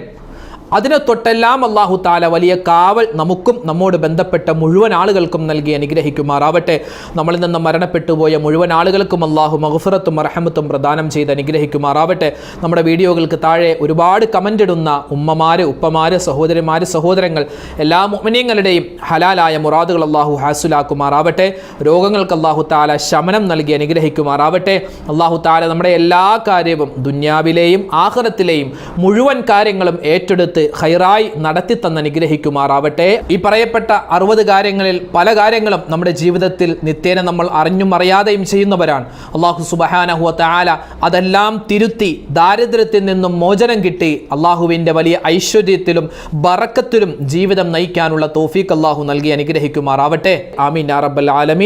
അതിനെ തൊട്ടെല്ലാം അല്ലാഹു തആല വലിയ കാവൽ നമുക്കും നമ്മോട് ബന്ധപ്പെട്ട മുഴുവൻ ആളുകൾക്കും നൽകി അനുഗ്രഹിക്കുമാറാവട്ടെ. നമ്മളിൽ നിന്ന് മരണപ്പെട്ടു പോയ മുഴുവൻ ആളുകൾക്കും അല്ലാഹു മഗ്ഫിറത്തും റഹ്മത്തും പ്രദാനം ചെയ്ത് അനുഗ്രഹിക്കുമാറാവട്ടെ. നമ്മുടെ വീഡിയോകൾക്ക് താഴെ ഒരുപാട് കമൻ്റ് ഇടുന്ന ഉമ്മമാര്, ഉപ്പമാര്, സഹോദരിമാര്, സഹോദരങ്ങൾ, എല്ലാ മുഅ്മിനീങ്ങളുടെയും ഹലാലായ മുറാദുകൾ അല്ലാഹു ഹാസുലാക്കുമാറാവട്ടെ. രോഗങ്ങൾക്ക് അല്ലാഹു തആല ശമനം നൽകി അനുഗ്രഹിക്കുമാറാവട്ടെ. അല്ലാഹു തആല നമ്മുടെ എല്ലാ കാര്യവും ദുനിയാവിലെയും ആഖിറത്തിലെയും മുഴുവൻ കാര്യങ്ങളും ഏറ്റെടുത്ത് ഖൈറായി നടത്തി തന്ന് അനുഗ്രഹിക്കുമാറാവട്ടെ. ഈ പറയപ്പെട്ട 60 കാര്യങ്ങളിൽ പല കാര്യങ്ങളും നമ്മുടെ ജീവിതത്തിൽ നിത്യേന നമ്മൾ അറിഞ്ഞും അറിയാതെയും ചെയ്യുന്നവരാണ്. അല്ലാഹു സുബ്ഹാനഹു വ തആല അതെല്ലാം തിരുത്തി ദാരിദ്ര്യത്തിൽ നിന്നും മോചനം കിട്ടി അല്ലാഹുവിൻ്റെ വലിയ ഐശ്വര്യത്തിലും ബറക്കത്തിലും ജീവിതം നയിക്കാനുള്ള തൗഫീഖ് അല്ലാഹു നൽകി അനുഗ്രഹിക്കുമാറാവട്ടെ. ആമീൻ യാ റബ്ബൽ ആലമീൻ.